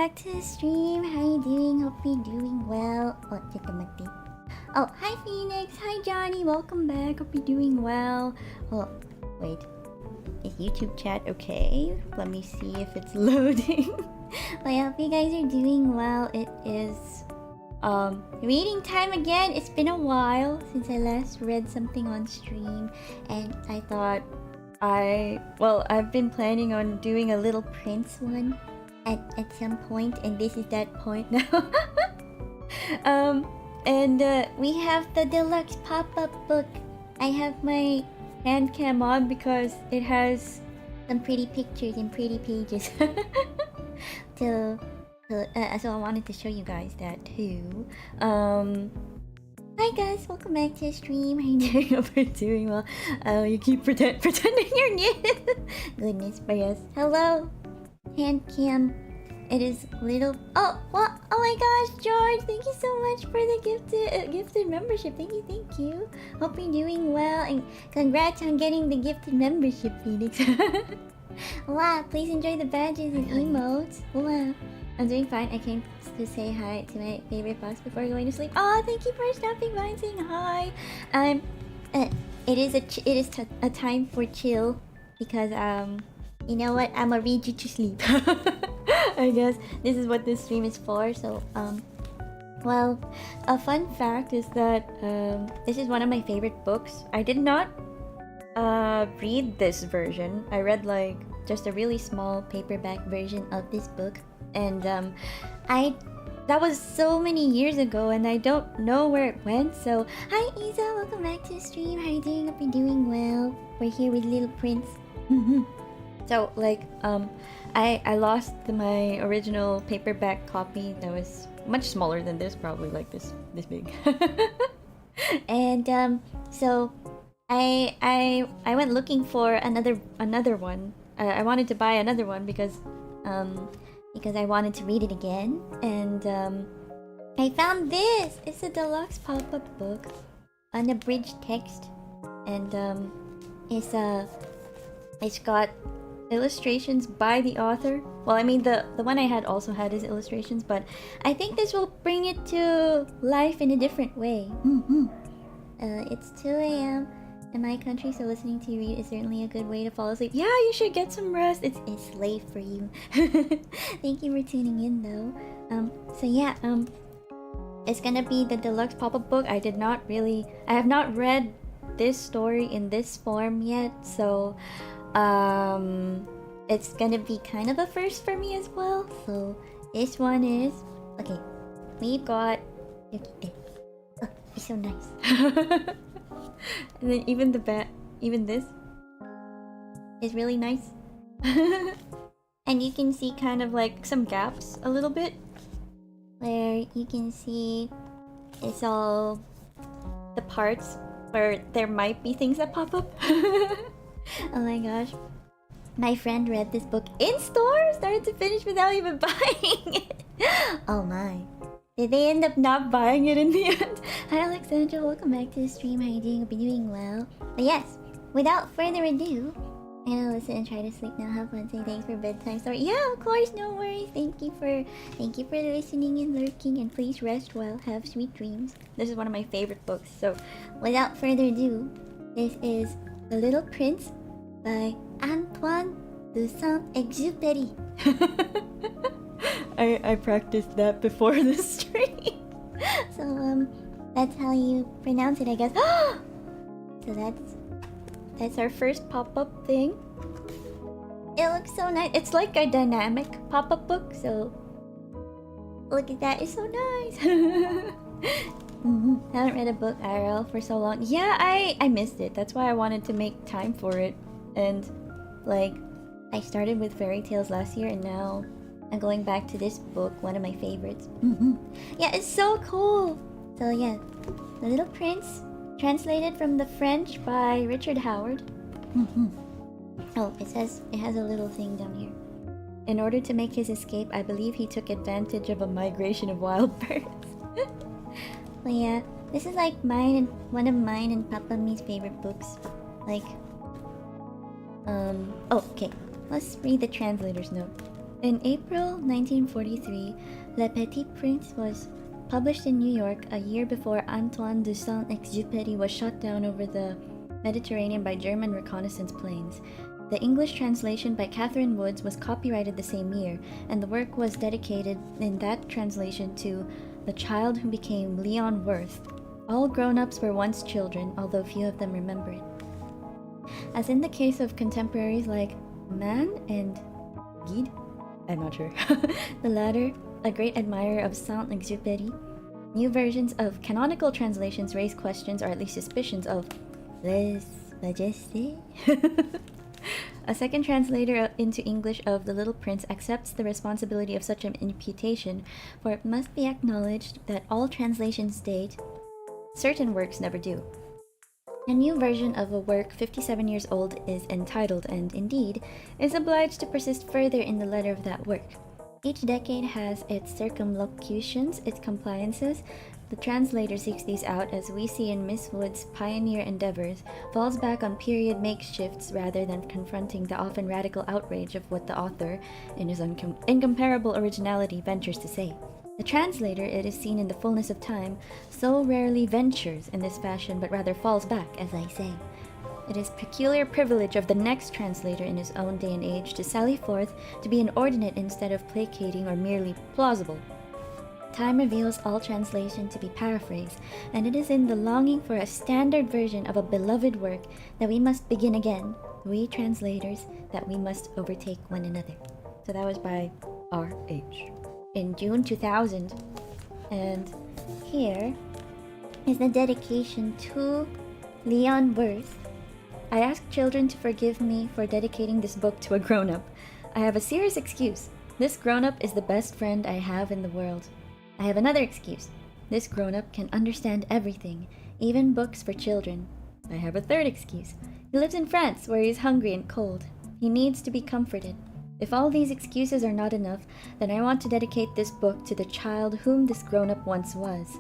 back to the stream. How you doing? Hope you're doing well. Oh, oh, hi Phoenix. Hi Johnny. Welcome back. Hope you're doing well. Oh, wait. Is YouTube chat okay? Let me see if it's loading. But I hope you guys are doing well. It is reading time again. It's been a while since I last read something on stream, and I thought I've been planning on doing a Little Prince one at some point, and this is that point now. We have the deluxe pop-up book. I have my hand cam on because it has some pretty pictures and pretty pages. So I wanted to show you guys that too. Hi guys, welcome back to the stream. How you doing? Hope you're doing well. You keep pretending you're new. Goodness, but yes. Hello, hand cam. It is little. Oh, what? Oh my gosh, George! Thank you so much for the gifted membership. Thank you. Hope you're doing well, and congrats on getting the gifted membership, Phoenix. Wow! Please enjoy the badges and emotes. Wow! I'm doing fine. I came to say hi to my favorite boss before going to sleep. Oh, thank you for stopping by and saying hi. It is a time for chill because you know what? I'ma read you to sleep. I guess this is what this stream is for. So well, a fun fact is that this is one of my favorite books. I did not read this version. I read like just a really small paperback version of this book, and that was so many years ago, and I don't know where it went. So hi Isa, welcome back to the stream. How are you doing? Hope you're doing well. We're here with Little Prince. So like I lost my original paperback copy that was much smaller than this, probably like this big. And so I went looking for another one. I wanted to buy another one because I wanted to read it again, and I found this. It's a deluxe pop-up book, unabridged text, and it's got illustrations by the author. Well, I mean the one I had also had his illustrations, but I think this will bring it to life in a different way. It's 2 a.m. in my country, so listening to you read is certainly a good way to fall asleep. Yeah, you should get some rest. It's late for you. Thank you for tuning in though. So yeah, it's gonna be the deluxe pop-up book. I have not read this story in this form yet, so it's gonna be kind of a first for me as well. So this one is okay. We've got oh, it's so nice. And then even this is really nice. And you can see kind of like some gaps a little bit where you can see it's all the parts where there might be things that pop up. Oh my gosh. My friend read this book in store, started to finish without even buying it. Oh my. Did they end up not buying it in the end? Hi Alexandra, welcome back to the stream. How are you doing? Hope you're doing well. But yes, without further ado, I'm gonna listen and try to sleep now. Have fun. Say thanks for bedtime story. Yeah, of course, no worries. Thank you for listening and lurking, and please rest well. Have sweet dreams. This is one of my favorite books. So without further ado, this is The Little Prince by Antoine de Saint-Exupery. I practiced that before the stream. So that's how you pronounce it, I guess. So that's our first pop-up thing. It looks so nice. It's like a dynamic pop-up book, so look at that. It's so nice. Haven't read a book IRL for so long. Yeah, I missed it. That's why I wanted to make time for it. And like, I started with fairy tales last year, and now I'm going back to this book, one of my favorites. Yeah, it's so cool. So yeah, The Little Prince, translated from the French by Richard Howard. Oh, it has a little thing down here. In order to make his escape, I believe he took advantage of a migration of wild birds. But yeah, this is like one of mine and Papa Mi's favorite books. Like, oh, okay. Let's read the translator's note. In April 1943, Le Petit Prince was published in New York a year before Antoine de Saint-Exupery was shot down over the Mediterranean by German reconnaissance planes. The English translation by Catherine Woods was copyrighted the same year, and the work was dedicated in that translation to the child who became Leon Worth. All grown-ups were once children, although few of them remember it. As in the case of contemporaries like Mann and Guide, I'm not sure, the latter, a great admirer of Saint-Exupery, new versions of canonical translations raise questions or at least suspicions of lèse majesté. A second translator into English of The Little Prince accepts the responsibility of such an imputation, for it must be acknowledged that all translations state certain works never do. A new version of a work 57 years old is entitled, and indeed, is obliged to persist further in the letter of that work. Each decade has its circumlocutions, its compliances. The translator seeks these out, as we see in Miss Wood's pioneer endeavors, falls back on period makeshifts rather than confronting the often radical outrage of what the author, in his incomparable originality, ventures to say. The translator, it is seen in the fullness of time, so rarely ventures in this fashion, but rather falls back, as I say. It is peculiar privilege of the next translator in his own day and age to sally forth, to be inordinate instead of placating or merely plausible. Time reveals all translation to be paraphrase, and it is in the longing for a standard version of a beloved work that we must begin again, we translators, that we must overtake one another. So that was by R.H. in June 2000. And here is the dedication to Leon Worth. I ask children to forgive me for dedicating this book to a grown-up. I have a serious excuse. This grown-up is the best friend I have in the world. I have another excuse. This grown-up can understand everything, even books for children. I have a third excuse. He lives in France, where he is hungry and cold. He needs to be comforted. If all these excuses are not enough, then I want to dedicate this book to the child whom this grown-up once was.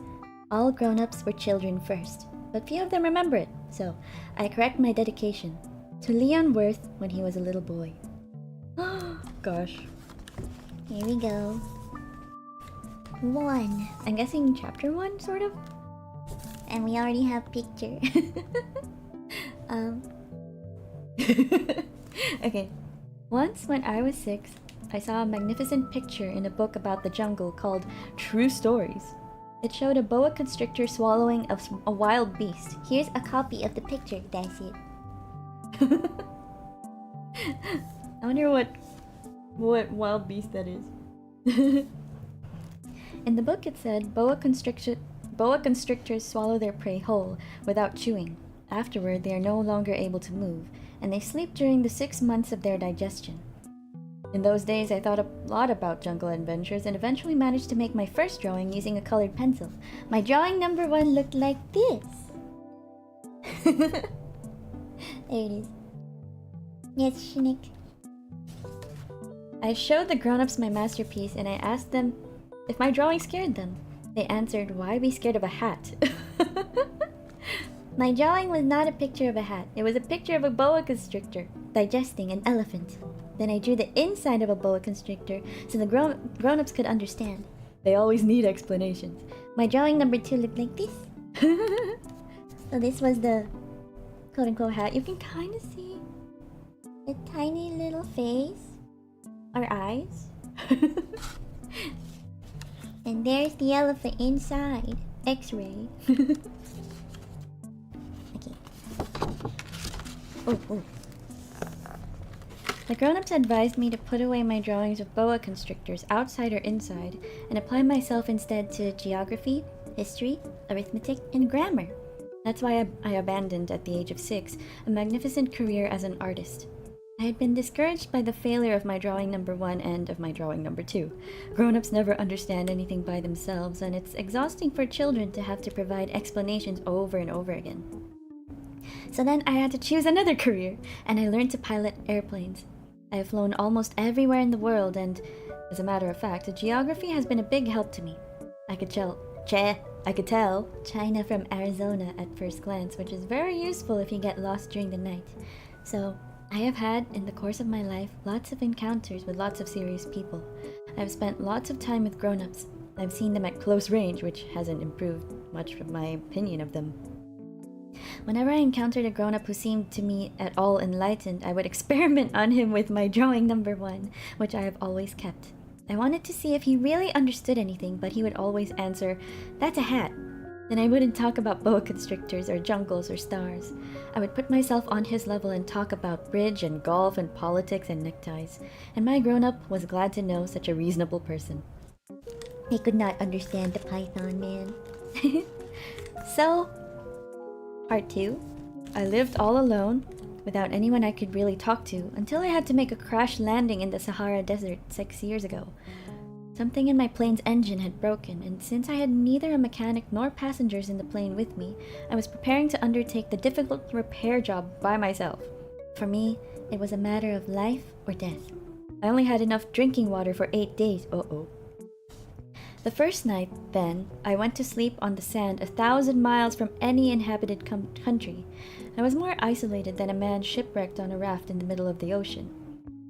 All grown-ups were children first, but few of them remember it, so I correct my dedication to Leon Worth when he was a little boy. Gosh. Here we go. 1. I'm guessing chapter 1, sort of? And we already have picture. Okay. Once, when I was 6, I saw a magnificent picture in a book about the jungle called True Stories. It showed a boa constrictor swallowing a wild beast. Here's a copy of the picture, that's it. I wonder what wild beast that is. In the book it said, boa constrictors swallow their prey whole, without chewing. Afterward, they are no longer able to move, and they sleep during the 6 months of their digestion. In those days, I thought a lot about jungle adventures and eventually managed to make my first drawing using a colored pencil. My drawing number 1 looked like this. There it is. Yes, Shinik. I showed the grown-ups my masterpiece and I asked them if my drawing scared them. They answered, why be scared of a hat? My drawing was not a picture of a hat. It was a picture of a boa constrictor digesting an elephant. Then I drew the inside of a boa constrictor so the grown-ups could understand. They always need explanations. My drawing number 2 looked like this. So this was the quote-unquote hat. You can kind of see a tiny little face or eyes. And there's the elephant inside. X-ray. Okay. Oh. The grown-ups advised me to put away my drawings of boa constrictors, outside or inside, and apply myself instead to geography, history, arithmetic, and grammar. That's why I abandoned, at the age of 6, a magnificent career as an artist. I had been discouraged by the failure of my drawing number 1 and of my drawing number 2. Grown-ups never understand anything by themselves, and it's exhausting for children to have to provide explanations over and over again. So then I had to choose another career, and I learned to pilot airplanes. I have flown almost everywhere in the world, and, as a matter of fact, geography has been a big help to me. I could tell China from Arizona at first glance, which is very useful if you get lost during the night. So, I have had, in the course of my life, lots of encounters with lots of serious people. I've spent lots of time with grown-ups. I've seen them at close range, which hasn't improved much from my opinion of them. Whenever I encountered a grown-up who seemed to me at all enlightened, I would experiment on him with my drawing number 1, which I have always kept. I wanted to see if he really understood anything, but he would always answer, "That's a hat." Then I wouldn't talk about boa constrictors or jungles or stars. I would put myself on his level and talk about bridge and golf and politics and neckties. And my grown-up was glad to know such a reasonable person. He could not understand the python man. So, part 2. I lived all alone, without anyone I could really talk to, until I had to make a crash landing in the Sahara Desert 6 years ago. Something in my plane's engine had broken, and since I had neither a mechanic nor passengers in the plane with me, I was preparing to undertake the difficult repair job by myself. For me, it was a matter of life or death. I only had enough drinking water for 8 days. The first night, then, I went to sleep on the sand 1,000 miles from any inhabited country. I was more isolated than a man shipwrecked on a raft in the middle of the ocean.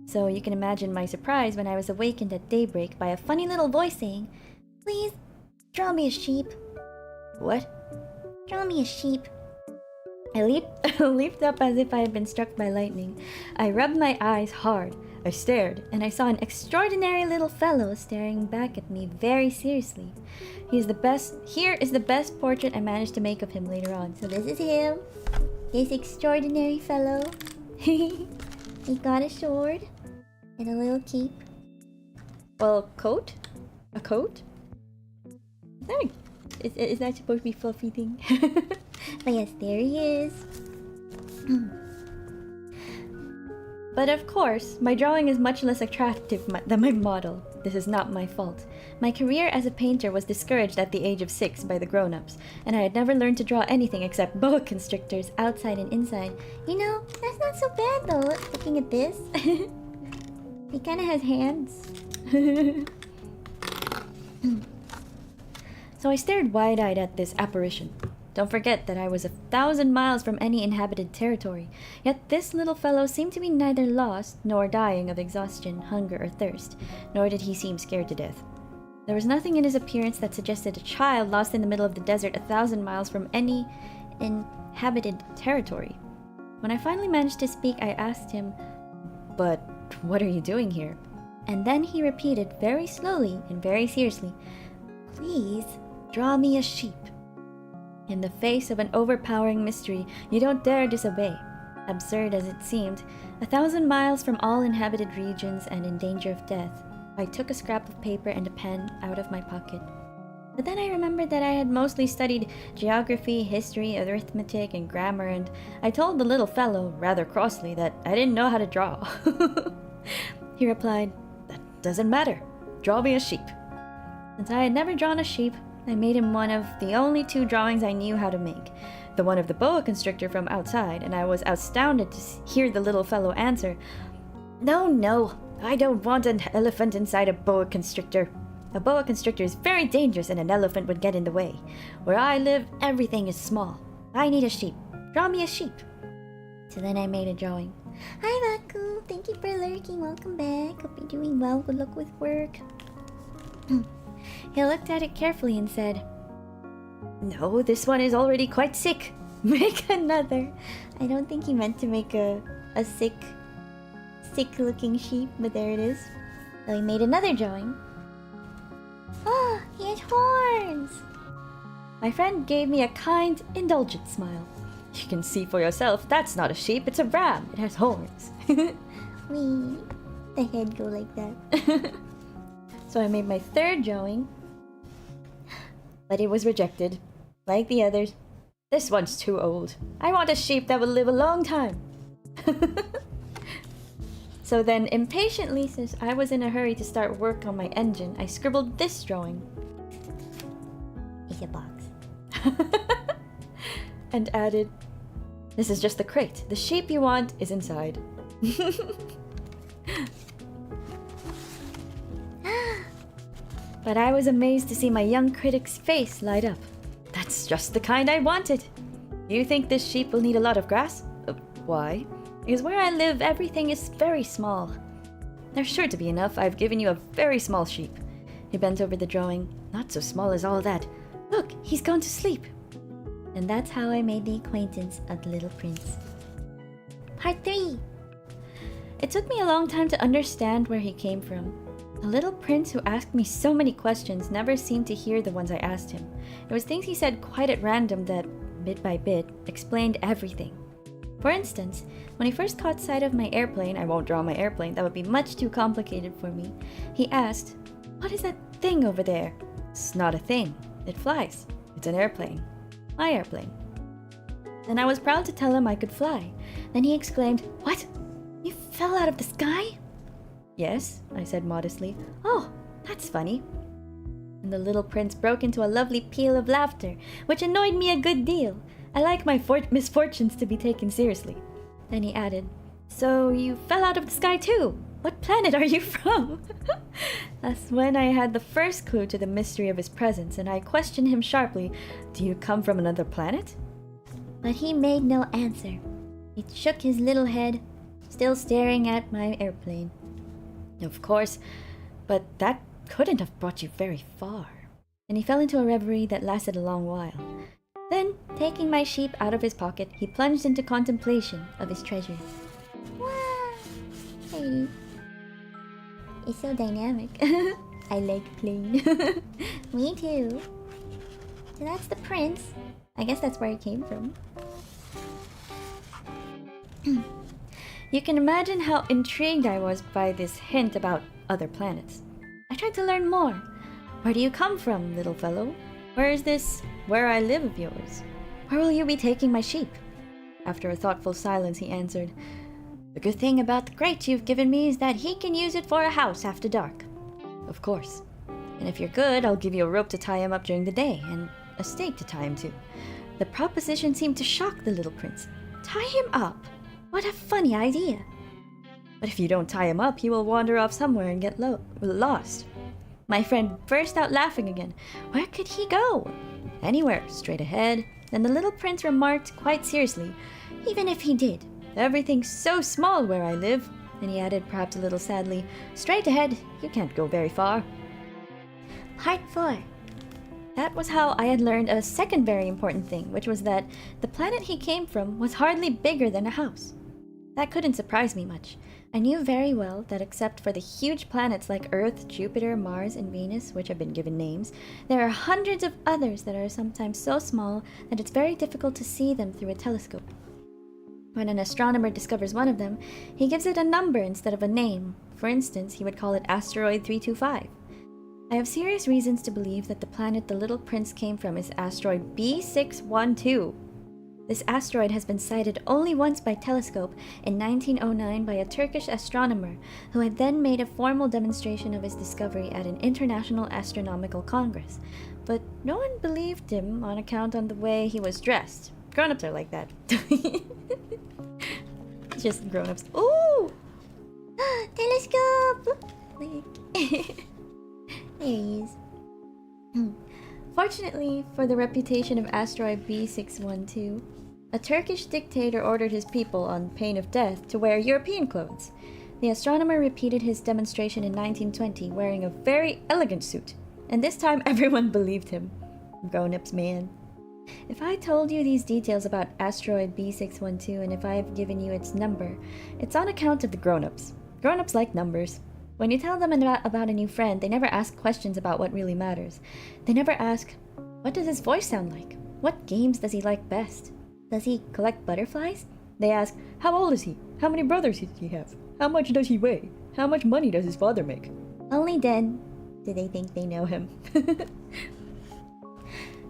So you can imagine my surprise when I was awakened at daybreak by a funny little voice saying, "Please, draw me a sheep." What? Draw me a sheep. I leaped up as if I had been struck by lightning. I rubbed my eyes hard. I stared, and I saw an extraordinary little fellow staring back at me very seriously. Here is the best portrait I managed to make of him later on. So this is him. This extraordinary fellow. He got a sword and a little cape. Well, coat? A coat? Is that supposed to be a fluffy thing? But yes, there he is. But of course, my drawing is much less attractive than my model. This is not my fault. My career as a painter was discouraged at the age of 6 by the grown-ups, and I had never learned to draw anything except boa constrictors outside and inside. You know, that's not so bad though, looking at this. He kind of has hands. So I stared wide-eyed at this apparition. Don't forget that I was 1,000 miles from any inhabited territory, yet this little fellow seemed to be neither lost nor dying of exhaustion, hunger, or thirst, nor did he seem scared to death. There was nothing in his appearance that suggested a child lost in the middle of the desert 1,000 miles from any inhabited territory. When I finally managed to speak, I asked him, "But what are you doing here?" And then he repeated very slowly and very seriously, "Please, draw me a sheep." In the face of an overpowering mystery, you don't dare disobey. Absurd as it seemed, 1,000 miles from all inhabited regions and in danger of death, I took a scrap of paper and a pen out of my pocket. But then I remembered that I had mostly studied geography, history, arithmetic, and grammar, and I told the little fellow, rather crossly, that I didn't know how to draw. He replied, "That doesn't matter. Draw me a sheep." Since I had never drawn a sheep, I made him one of the only 2 drawings I knew how to make, the one of the boa constrictor from outside, and I was astounded to hear the little fellow answer, No, I don't want an elephant inside a boa constrictor. A boa constrictor is very dangerous and an elephant would get in the way. Where I live, everything is small. I need a sheep. Draw me a sheep." So then I made a drawing. Hi, Baku. Thank you for lurking. Welcome back. Hope you're doing well. Good luck with work. He looked at it carefully and said, "No, this one is already quite sick. Make another." I don't think he meant to make a sick-looking sheep, but there it is. So he made another drawing. Oh, he has horns! My friend gave me a kind, indulgent smile. "You can see for yourself, that's not a sheep, it's a ram. It has horns." Wee, the head go like that. So I made my 3rd drawing, but it was rejected. Like the others, "This one's too old. I want a sheep that will live a long time." So then, impatiently, since I was in a hurry to start work on my engine, I scribbled this drawing. It's a box. And added, "This is just the crate. The sheep you want is inside." But I was amazed to see my young critic's face light up. "That's just the kind I wanted. You think this sheep will need a lot of grass? Why? because where I live, everything is very small. There's sure to be enough. I've given you a very small sheep." He bent over the drawing. "Not so small as all that. Look, he's gone to sleep." And that's how I made the acquaintance of the Little Prince. Part 3. It took me a long time to understand where he came from. The little prince who asked me so many questions never seemed to hear the ones I asked him. It was things he said quite at random that, bit by bit, explained everything. For instance, when he first caught sight of my airplane — I won't draw my airplane, that would be much too complicated for me — he asked, "What is that thing over there?" "It's not a thing. It flies. It's an airplane. My airplane." Then I was proud to tell him I could fly. Then he exclaimed, "What? You fell out of the sky?" "Yes," I said modestly. "Oh, that's funny." And the little prince broke into a lovely peal of laughter, which annoyed me a good deal. I like my misfortunes to be taken seriously. Then he added, "So you fell out of the sky too? What planet are you from?" That's when I had the first clue to the mystery of his presence, and I questioned him sharply, "Do you come from another planet?" But he made no answer. He shook his little head, still staring at my airplane. "Of course, but that couldn't have brought you very far." And he fell into a reverie that lasted a long while. Then, taking my sheep out of his pocket, he plunged into contemplation of his treasure. Wow! Hey. It's so dynamic. I like playing. Me too. So that's the prince. I guess that's where he came from. You can imagine how intrigued I was by this hint about other planets. I tried to learn more. "Where do you come from, little fellow? Where is this 'where I live' of yours? Where will you be taking my sheep?" After a thoughtful silence, he answered, "The good thing about the crate you've given me is that he can use it for a house after dark." "Of course. And if you're good, I'll give you a rope to tie him up during the day, and a stake to tie him to." The proposition seemed to shock the little prince. "Tie him up? What a funny idea!" "But if you don't tie him up, he will wander off somewhere and get lost." My friend burst out laughing again. Where could he go? Anywhere, straight ahead. Then the little prince remarked quite seriously, "Even if he did, everything's so small where I live." And he added, perhaps a little sadly, "Straight ahead, you can't go very far." Part 4. That was how I had learned a second very important thing, which was that the planet he came from was hardly bigger than a house. That couldn't surprise me much. I knew very well that except for the huge planets like Earth, Jupiter, Mars, and Venus, which have been given names, there are hundreds of others that are sometimes so small that it's very difficult to see them through a telescope. When an astronomer discovers one of them, he gives it a number instead of a name. For instance, he would call it asteroid 325. I have serious reasons to believe that the planet the little prince came from is asteroid B612. This asteroid has been sighted only once by telescope in 1909 by a Turkish astronomer who had then made a formal demonstration of his discovery at an international astronomical congress. But no one believed him on account of the way he was dressed. Grown-ups are like that. Just grown-ups. Ooh! Telescope! There he is. Fortunately for the reputation of asteroid B612, a Turkish dictator ordered his people, on pain of death, to wear European clothes. The astronomer repeated his demonstration in 1920 wearing a very elegant suit, and this time everyone believed him. Grown-ups, man. If I told you these details about asteroid B612 and if I have given you its number, it's on account of the grown-ups. Grown-ups like numbers. When you tell them about a new friend, they never ask questions about what really matters. They never ask, what does his voice sound like? What games does he like best? Does he collect butterflies? They ask, how old is he? How many brothers does he have? How much does he weigh? How much money does his father make? Only then do they think they know him.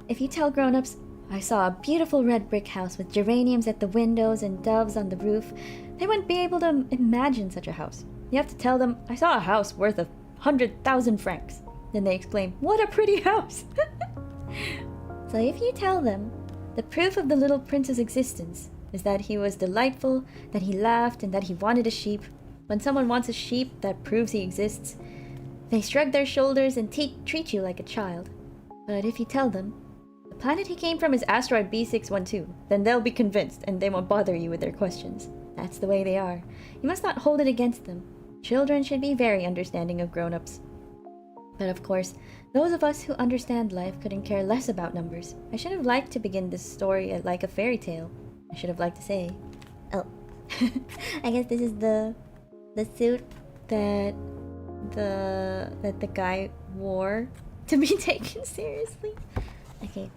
If you tell grown-ups, I saw a beautiful red brick house with geraniums at the windows and doves on the roof, they wouldn't be able to imagine such a house. You have to tell them, I saw a house worth 100,000 francs. Then they exclaim, what a pretty house! So if you tell them, the proof of the little prince's existence is that he was delightful, that he laughed, and that he wanted a sheep. When someone wants a sheep, that proves he exists. They shrug their shoulders and treat you like a child. But if you tell them, the planet he came from is asteroid B612, then they'll be convinced and they won't bother you with their questions. That's the way they are. You must not hold it against them. Children should be very understanding of grown-ups. But of course, those of us who understand life couldn't care less about numbers. I should have liked to begin this story like a fairy tale. I should have liked to say, Oh. I guess this is the suit that the guy wore to be taken seriously. Okay.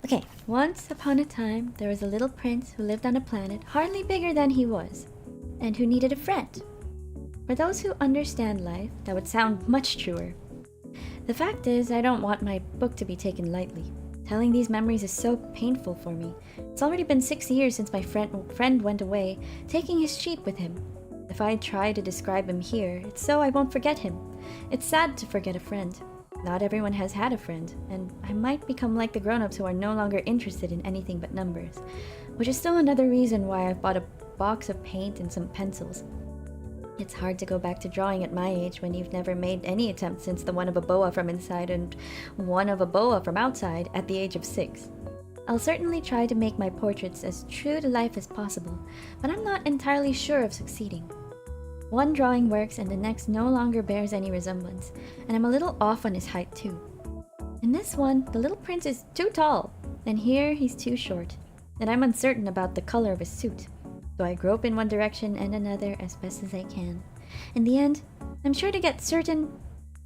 Okay, once upon a time, there was a little prince who lived on a planet hardly bigger than he was, and who needed a friend. For those who understand life, that would sound much truer. The fact is, I don't want my book to be taken lightly. Telling these memories is so painful for me. It's already been 6 years since my friend went away, taking his sheep with him. If I try to describe him here, it's so I won't forget him. It's sad to forget a friend. Not everyone has had a friend, and I might become like the grown-ups who are no longer interested in anything but numbers, which is still another reason why I've bought a box of paint and some pencils. It's hard to go back to drawing at my age when you've never made any attempt since the one of a boa from inside and one of a boa from outside at the age of 6. I'll certainly try to make my portraits as true to life as possible, but I'm not entirely sure of succeeding. One drawing works and the next no longer bears any resemblance, and I'm a little off on his height too. In this one, the little prince is too tall, and here he's too short, and I'm uncertain about the color of his suit, so I grope in one direction and another as best as I can. In the end, I'm sure to get certain,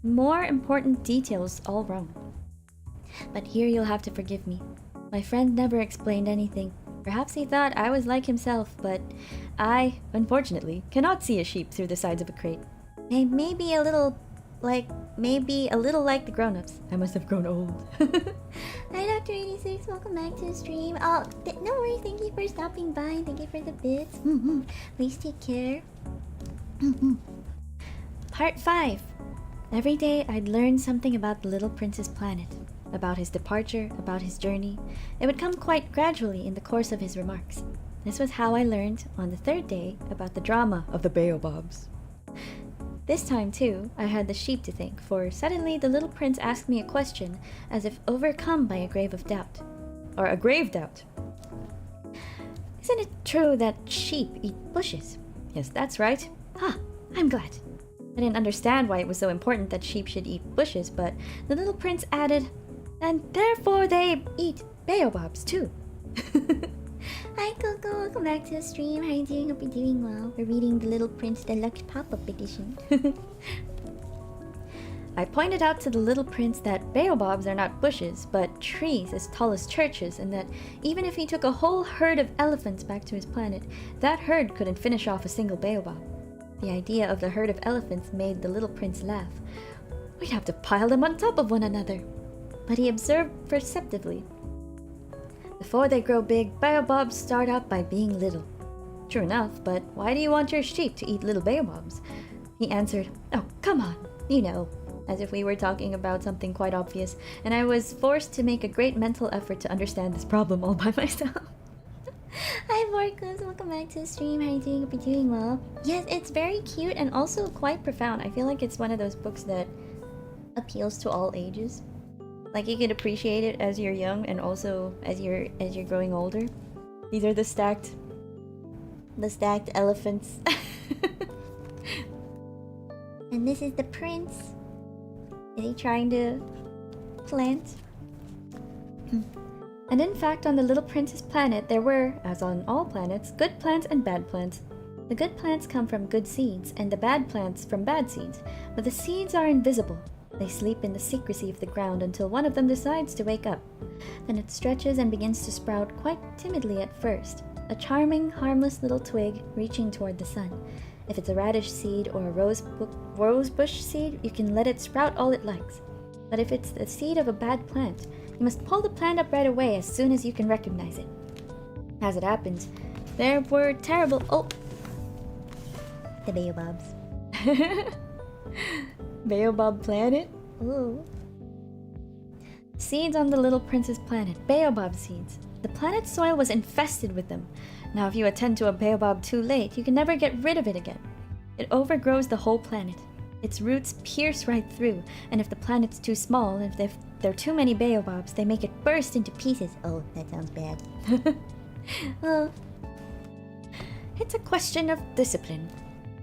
more important details all wrong. But here you'll have to forgive me. My friend never explained anything. Perhaps he thought I was like himself, but I, unfortunately, cannot see a sheep through the sides of a crate. Maybe a little like the grown-ups. I must have grown old. Hi Dr. 86, welcome back to the stream. Oh, no worries, thank you for stopping by. Thank you for the bits. Please take care. Part 5. Every day I'd learn something about the little prince's planet. About his departure, about his journey. It would come quite gradually in the course of his remarks. This was how I learned, on the 3rd day, about the drama of the baobabs. This time, too, I had the sheep to thank, for suddenly the little prince asked me a question, as if overcome by a grave doubt. Isn't it true that sheep eat bushes? Yes, that's right. I'm glad. I didn't understand why it was so important that sheep should eat bushes, but the little prince added, and therefore they eat baobabs too. Hi Coco, welcome back to the stream. How are you doing? Hope you're doing well. We're reading the Little Prince Deluxe pop-up edition. I pointed out to the little prince that baobabs are not bushes, but trees as tall as churches, and that even if he took a whole herd of elephants back to his planet, that herd couldn't finish off a single baobab. The idea of the herd of elephants made the little prince laugh. We'd have to pile them on top of one another. But he observed perceptively. Before they grow big, baobabs start out by being little. True enough, but why do you want your sheep to eat little baobabs? He answered, oh, come on, you know, as if we were talking about something quite obvious, and I was forced to make a great mental effort to understand this problem all by myself. Hi Marcus, welcome back to the stream. How are you doing? Hope you're doing well. Yes, it's very cute and also quite profound. I feel like it's one of those books that appeals to all ages. Like you can appreciate it as you're young and also as you're growing older. These are the stacked elephants. And this is the prince. Is he trying to plant? And in fact, on the little prince's planet, there were, as on all planets, good plants and bad plants. The good plants come from good seeds, and the bad plants from bad seeds. But the seeds are invisible. They sleep in the secrecy of the ground until one of them decides to wake up. Then it stretches and begins to sprout quite timidly at first, a charming, harmless little twig reaching toward the sun. If it's a radish seed or a rosebush seed, you can let it sprout all it likes. But if it's the seed of a bad plant, you must pull the plant up right away as soon as you can recognize it. As it happens, there were terrible... Oh! The baobabs. Baobab planet? Ooh. Seeds on the little prince's planet. Baobab seeds. The planet's soil was infested with them. Now if you attend to a baobab too late, you can never get rid of it again. It overgrows the whole planet. Its roots pierce right through, and if the planet's too small, if there are too many baobabs, they make it burst into pieces. Oh, that sounds bad. Well, It's a question of discipline,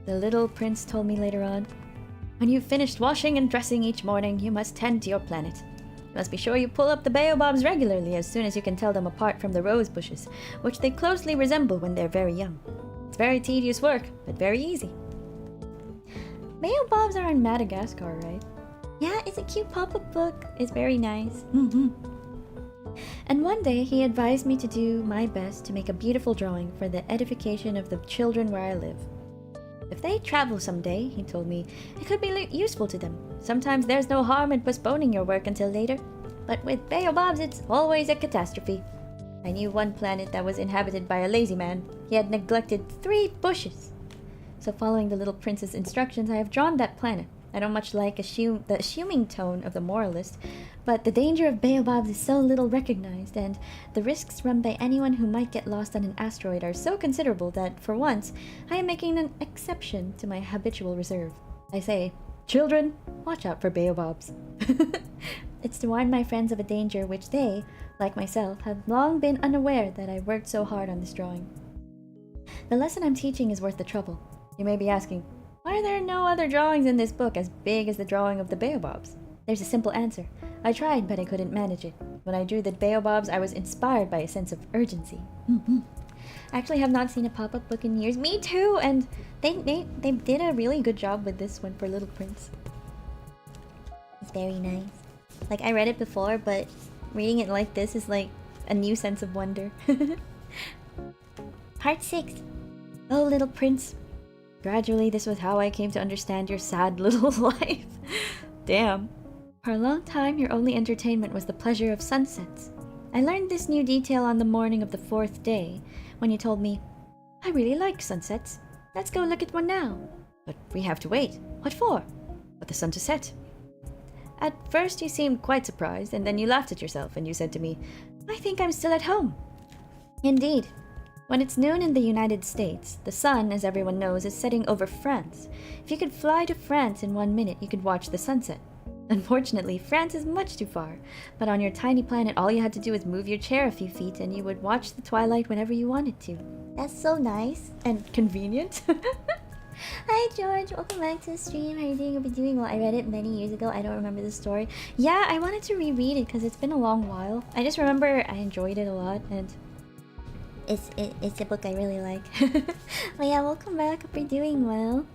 the little prince told me later on. When you've finished washing and dressing each morning, you must tend to your planet. You must be sure you pull up the baobabs regularly as soon as you can tell them apart from the rose bushes, which they closely resemble when they're very young. It's very tedious work, but very easy. Baobabs are in Madagascar, right? Yeah, it's a cute pop-up book. It's very nice. And one day he advised me to do my best to make a beautiful drawing for the edification of the children where I live. If they travel someday, he told me, it could be useful to them. Sometimes there's no harm in postponing your work until later. But with baobabs, it's always a catastrophe. I knew one planet that was inhabited by a lazy man. He had neglected 3 bushes. So following the little prince's instructions, I have drawn that planet. I don't much like the assuming tone of the moralist, but the danger of baobabs is so little recognized, and the risks run by anyone who might get lost on an asteroid are so considerable that, for once, I am making an exception to my habitual reserve. I say, children, watch out for baobabs. It's to warn my friends of a danger which they, like myself, have long been unaware that I worked so hard on this drawing. The lesson I'm teaching is worth the trouble. You may be asking, why are there no other drawings in this book as big as the drawing of the baobabs? There's a simple answer. I tried, but I couldn't manage it. When I drew the baobabs, I was inspired by a sense of urgency. I actually have not seen a pop-up book in years. Me too! And they did a really good job with this one for Little Prince. It's very nice. Like, I read it before, but reading it like this is like a new sense of wonder. Part 6. Oh, Little Prince. Gradually, this was how I came to understand your sad little life. Damn. For a long time, your only entertainment was the pleasure of sunsets. I learned this new detail on the morning of the 4th day, when you told me, I really like sunsets. Let's go look at one now. But we have to wait. What for? For the sun to set. At first, you seemed quite surprised, and then you laughed at yourself, and you said to me, I think I'm still at home. Indeed. When it's noon in the United States, the sun, as everyone knows, is setting over France. If you could fly to France in 1 minute, you could watch the sunset. Unfortunately, France is much too far, but on your tiny planet, all you had to do was move your chair a few feet and you would watch the twilight whenever you wanted to. That's so nice. And convenient. Hi George, welcome back to the stream. How are you doing? I've been doing well. I read it many years ago. I don't remember the story. Yeah, I wanted to reread it because it's been a long while. I just remember I enjoyed it a lot and it's a book I really like. But yeah, welcome back. Hope you're doing well.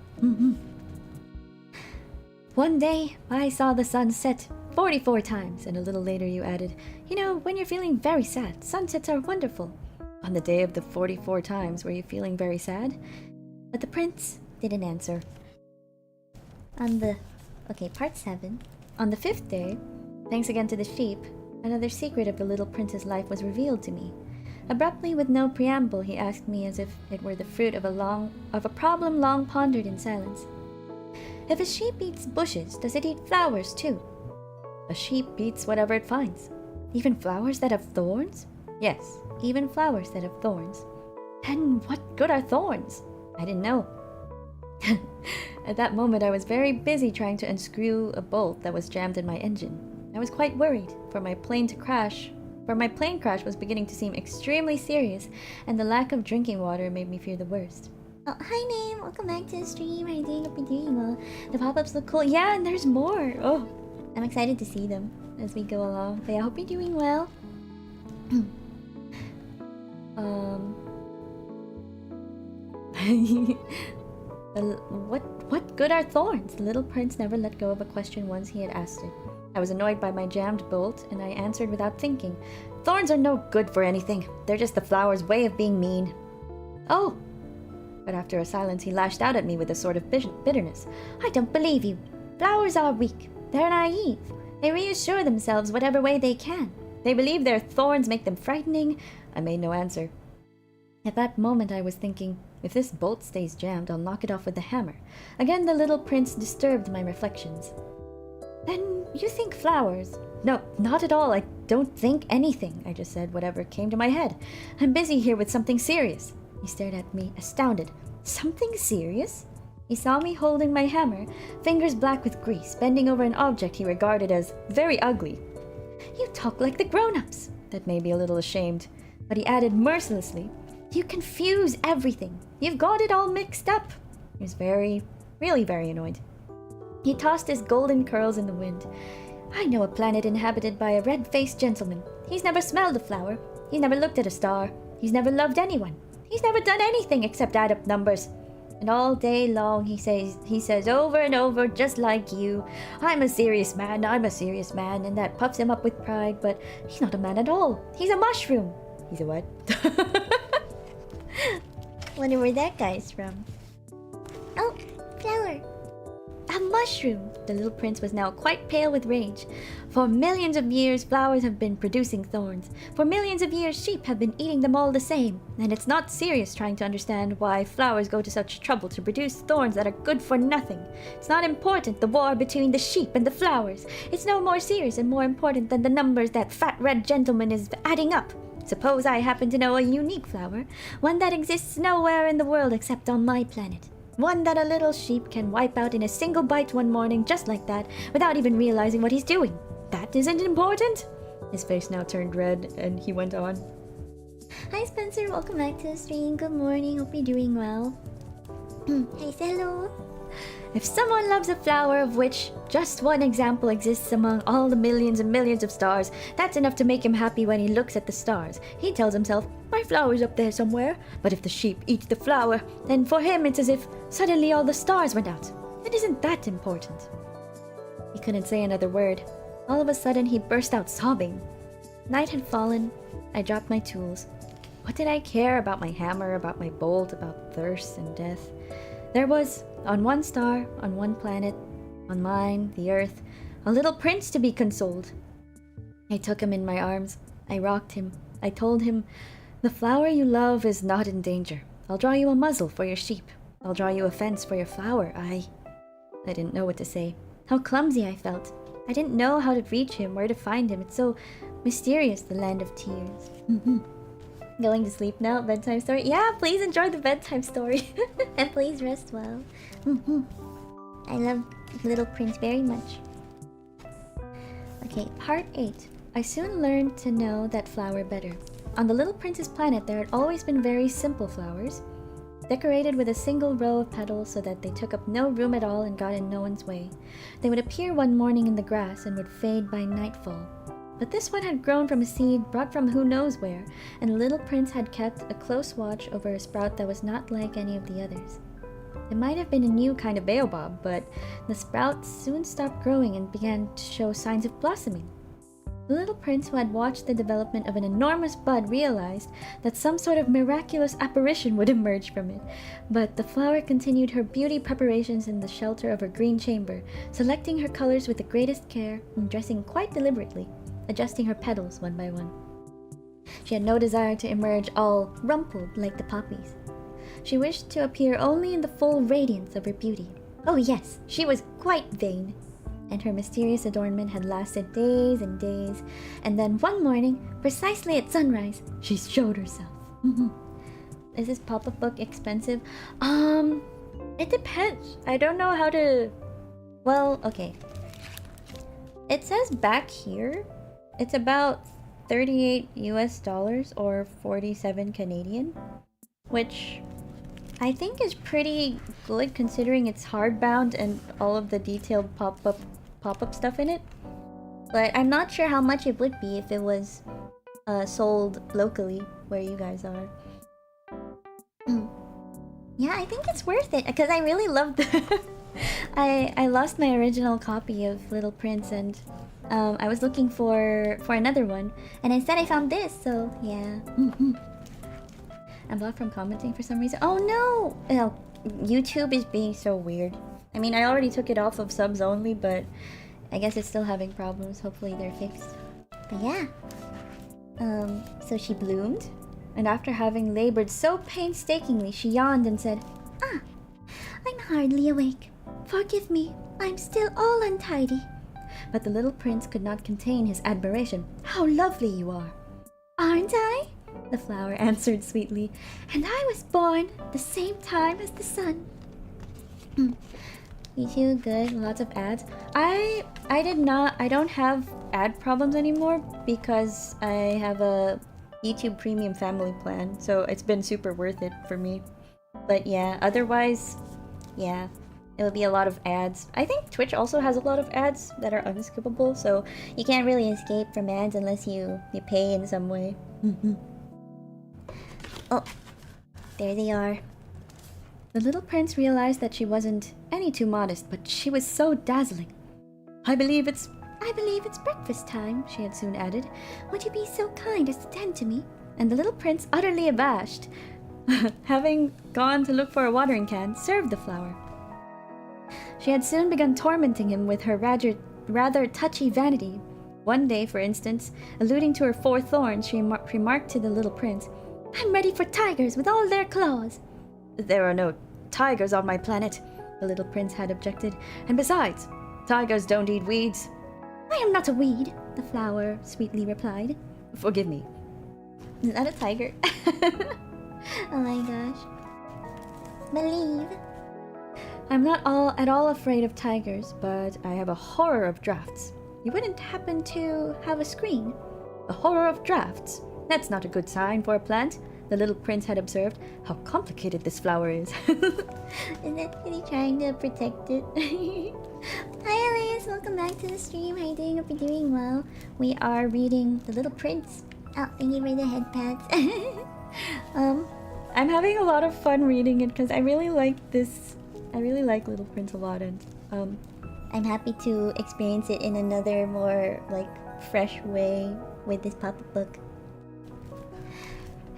One day, I saw the sun set 44 times, and a little later you added, you know, when you're feeling very sad, sunsets are wonderful. On the day of the 44 times, were you feeling very sad? But the prince didn't answer. Part 7. On the 5th day, thanks again to the sheep, another secret of the little prince's life was revealed to me. Abruptly, with no preamble, he asked me as if it were the fruit of a problem long pondered in silence. If a sheep eats bushes, does it eat flowers too? A sheep eats whatever it finds. Even flowers that have thorns? Yes, even flowers that have thorns. And what good are thorns? I didn't know. At that moment, I was very busy trying to unscrew a bolt that was jammed in my engine. I was quite worried, for my plane crash was beginning to seem extremely serious, and the lack of drinking water made me fear the worst. Oh, hi Name! Welcome back to the stream. How are you doing? Hope you're doing well. The pop-ups look cool. Yeah, and there's more! Oh, I'm excited to see them as we go along. But I hope you're doing well. What good are thorns? The little prince never let go of a question once he had asked it. I was annoyed by my jammed bolt, and I answered without thinking. Thorns are no good for anything. They're just the flower's way of being mean. Oh! But after a silence, he lashed out at me with a sort of bitterness. I don't believe you. Flowers are weak. They're naive. They reassure themselves whatever way they can. They believe their thorns make them frightening. I made no answer. At that moment, I was thinking, if this bolt stays jammed, I'll knock it off with the hammer. Again, the little prince disturbed my reflections. Then you think flowers? No, not at all. I don't think anything. I just said whatever came to my head. I'm busy here with something serious. He stared at me, astounded. Something serious? He saw me holding my hammer, fingers black with grease, bending over an object he regarded as very ugly. You talk like the grown-ups. That made me a little ashamed. But he added mercilessly, You confuse everything. You've got it all mixed up. He was really very annoyed. He tossed his golden curls in the wind. I know a planet inhabited by a red-faced gentleman. He's never smelled a flower. He's never looked at a star. He's never loved anyone. He's never done anything except add up numbers. And all day long he says over and over, just like you, I'm a serious man, and that puffs him up with pride, but he's not a man at all. He's a mushroom. He's a what? Wonder where that guy's from. Oh, flower. A mushroom! The little prince was now quite pale with rage. For millions of years, flowers have been producing thorns. For millions of years, sheep have been eating them all the same. And it's not serious trying to understand why flowers go to such trouble to produce thorns that are good for nothing. It's not important, the war between the sheep and the flowers. It's no more serious and more important than the numbers that fat red gentleman is adding up. Suppose I happen to know a unique flower, one that exists nowhere in the world except on my planet. One that a little sheep can wipe out in a single bite one morning just like that, without even realizing what he's doing. That isn't important. His face now turned red, and he went on. Hi Spencer, welcome back to the stream. Good morning, hope you're doing well. Hey, hello. If someone loves a flower of which just one example exists among all the millions and millions of stars, that's enough to make him happy when he looks at the stars. He tells himself, my flower's up there somewhere. But if the sheep eat the flower, then for him it's as if suddenly all the stars went out. It isn't that important. He couldn't say another word. All of a sudden he burst out sobbing. Night had fallen. I dropped my tools. What did I care about my hammer, about my bolt, about thirst and death? There was, on one star, on one planet, on mine, the Earth, a little prince to be consoled. I took him in my arms. I rocked him. I told him, the flower you love is not in danger. I'll draw you a muzzle for your sheep. I'll draw you a fence for your flower. I didn't know what to say. How clumsy I felt. I didn't know how to reach him, where to find him. It's so mysterious, the land of tears. Going to sleep now? Bedtime story? Yeah, please enjoy the bedtime story. And please rest well. I love Little Prince very much. Okay, part 8. I soon learned to know that flower better. On the Little Prince's planet, there had always been very simple flowers, decorated with a single row of petals so that they took up no room at all and got in no one's way. They would appear one morning in the grass and would fade by nightfall. But this one had grown from a seed brought from who knows where, and the little prince had kept a close watch over a sprout that was not like any of the others. It might have been a new kind of baobab, but the sprout soon stopped growing and began to show signs of blossoming. The little prince, who had watched the development of an enormous bud, realized that some sort of miraculous apparition would emerge from it. But the flower continued her beauty preparations in the shelter of her green chamber, selecting her colors with the greatest care and dressing quite deliberately, adjusting her petals one by one. She had no desire to emerge all rumpled like the poppies. She wished to appear only in the full radiance of her beauty. Oh yes, she was quite vain. And her mysterious adornment had lasted days and days, and then one morning, precisely at sunrise, she showed herself. Is this pop-up book expensive? It depends. I don't know how to... Well, okay. It says back here, it's about $38 US or 47 Canadian, which I think is pretty good considering it's hardbound and all of the detailed pop-up stuff in it. But I'm not sure how much it would be if it was sold locally where you guys are. Yeah, I think it's worth it because I really loved the I lost my original copy of Little Prince and I was looking for another one and instead I found this, so yeah. I'm blocked from commenting for some reason. Oh no! Well, YouTube is being so weird. I mean, I already took it off of subs only, but I guess it's still having problems. Hopefully they're fixed. But yeah. So she bloomed, and after having labored so painstakingly, she yawned and said, "Ah, I'm hardly awake. Forgive me, I'm still all untidy." But the little prince could not contain his admiration. "How lovely you are!" "Aren't I?" the flower answered sweetly. "And I was born the same time as the sun." You too, good. Lots of ads. I don't have ad problems anymore because I have a YouTube Premium Family Plan, so it's been super worth it for me. But yeah, otherwise, yeah, it would be a lot of ads. I think Twitch also has a lot of ads that are unskippable, so you can't really escape from ads unless you pay in some way. Oh, there they are. The little prince realized that she wasn't any too modest, but she was so dazzling. I believe it's breakfast time, she had soon added. Would you be so kind as to tend to me? And the little prince, utterly abashed, having gone to look for a watering can, served the flower. She had soon begun tormenting him with her rather touchy vanity. One day, for instance, alluding to her 4 thorns, she remarked to the little prince, I'm ready for tigers with all their claws. There are no tigers on my planet, the little prince had objected. And besides, tigers don't eat weeds. I am not a weed, the flower sweetly replied. Forgive me. Is that a tiger? Oh my gosh. Believe. I'm not at all afraid of tigers, but I have a horror of drafts. You wouldn't happen to have a screen? A horror of drafts? That's not a good sign for a plant, the little prince had observed. How complicated this flower is. Is that really trying to protect it? Hi Elias, welcome back to the stream. How are you doing? Hope you're doing well. We are reading The Little Prince. Oh, thank you for the head pats. I'm having a lot of fun reading it because I really like this. I really like Little Prince a lot, and I'm happy to experience it in another more like fresh way with this pop-up book.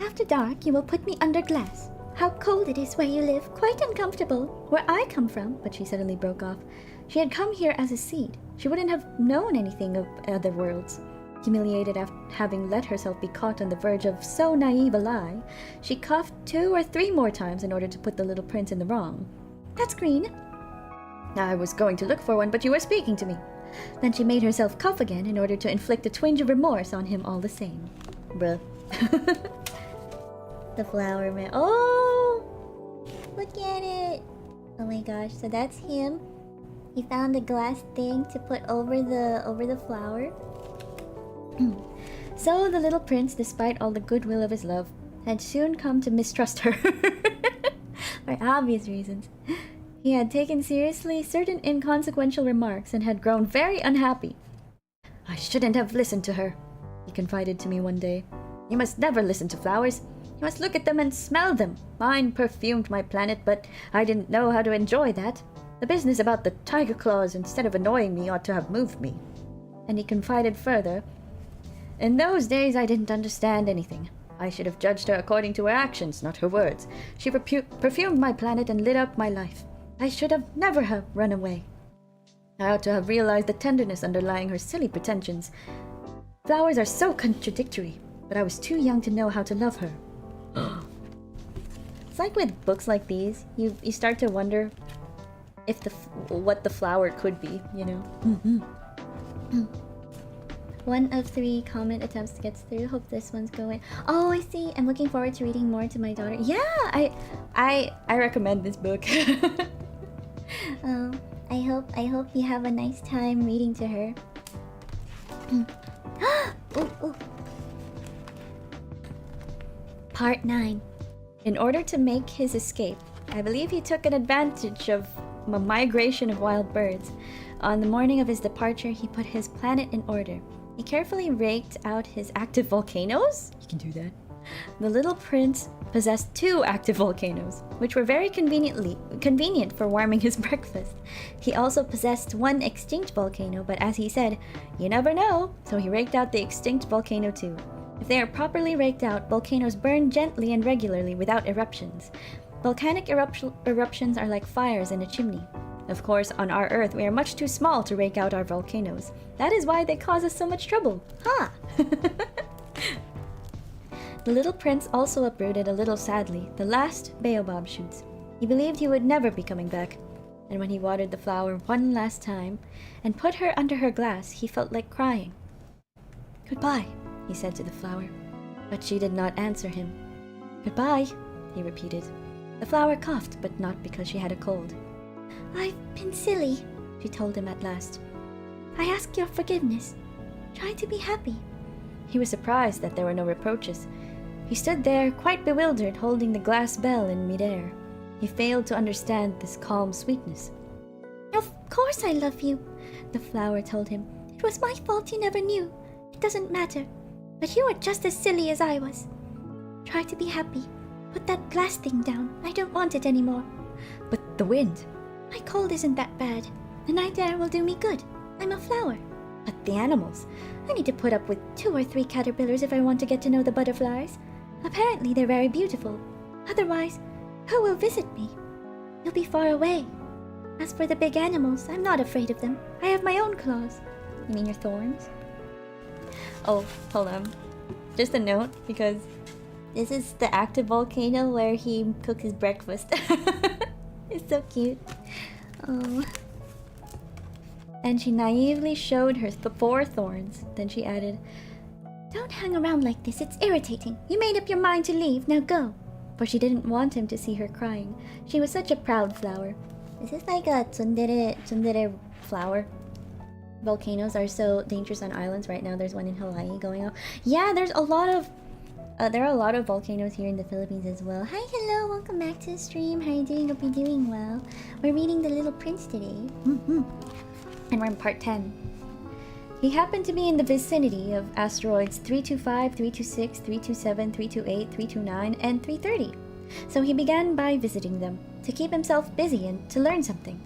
After dark, you will put me under glass. How cold it is where you live, quite uncomfortable. Where I come from, but she suddenly broke off. She had come here as a seed. She wouldn't have known anything of other worlds. Humiliated after having let herself be caught on the verge of so naive a lie, she coughed 2 or 3 more times in order to put the little prince in the wrong. That's green. I was going to look for one, but you were speaking to me. Then she made herself cough again in order to inflict a twinge of remorse on him all the same. Bruh. The flower man. Oh! Look at it! Oh my gosh, so that's him. He found a glass thing to put over the flower. So the little prince, despite all the goodwill of his love, had soon come to mistrust her. For obvious reasons. He had taken seriously certain inconsequential remarks and had grown very unhappy. I shouldn't have listened to her, he confided to me one day. You must never listen to flowers. You must look at them and smell them. Mine perfumed my planet, but I didn't know how to enjoy that. The business about the tiger claws, instead of annoying me, ought to have moved me. And he confided further, in those days I didn't understand anything. I should have judged her according to her actions, not her words. She perfumed my planet and lit up my life. I should have never have run away. I ought to have realized the tenderness underlying her silly pretensions. Flowers are so contradictory, but I was too young to know how to love her. It's like with books like these, you start to wonder if what the flower could be, you know? 1 of 3 comment attempts to get through. Hope this one's going. Oh, I see. I'm looking forward to reading more to my daughter. Yeah, I recommend this book. I hope you have a nice time reading to her. Ooh. Part 9. In order to make his escape, I believe he took an advantage of a migration of wild birds. On the morning of his departure, he put his planet in order. He carefully raked out his active volcanoes. You can do that. The little prince possessed 2 active volcanoes, which were very convenient for warming his breakfast. He also possessed 1 extinct volcano, but as he said, you never know, so he raked out the extinct volcano too. If they are properly raked out, volcanoes burn gently and regularly without eruptions. Volcanic eruptions are like fires in a chimney. Of course, on our Earth, we are much too small to rake out our volcanoes. That is why they cause us so much trouble. Ha! The little prince also uprooted a little sadly the last baobab shoots. He believed he would never be coming back. And when he watered the flower one last time and put her under her glass, he felt like crying. Goodbye, he said to the flower. But she did not answer him. Goodbye, he repeated. The flower coughed, but not because she had a cold. I've been silly, she told him at last. I ask your forgiveness. Try to be happy. He was surprised that there were no reproaches. He stood there, quite bewildered, holding the glass bell in midair. He failed to understand this calm sweetness. Of course I love you, the flower told him. It was my fault you never knew. It doesn't matter. But you are just as silly as I was. Try to be happy. Put that glass thing down. I don't want it anymore. But the wind. My cold isn't that bad. The night air will do me good. I'm a flower. But the animals. I need to put up with 2 or 3 caterpillars if I want to get to know the butterflies. Apparently they're very beautiful. Otherwise, who will visit me? You'll be far away. As for the big animals, I'm not afraid of them. I have my own claws. You mean your thorns? Oh, hold on. Just a note, because this is the active volcano where he cooks his breakfast. It's so cute. Oh. And she naively showed her 4 thorns. Then she added, Don't hang around like this, it's irritating. You made up your mind to leave, now go. For she didn't want him to see her crying. She was such a proud flower. Is this like a tsundere flower? Volcanoes are so dangerous on islands. Right now there's one in Hawaii going off. Yeah, there are a lot of volcanoes here in the Philippines as well. Hi, hello, welcome back to the stream. How are you doing? Hope you're doing well. We're reading The Little Prince today. And we're in part 10. He happened to be in the vicinity of asteroids 325, 326, 327, 328, 329, and 330. So he began by visiting them, to keep himself busy and to learn something.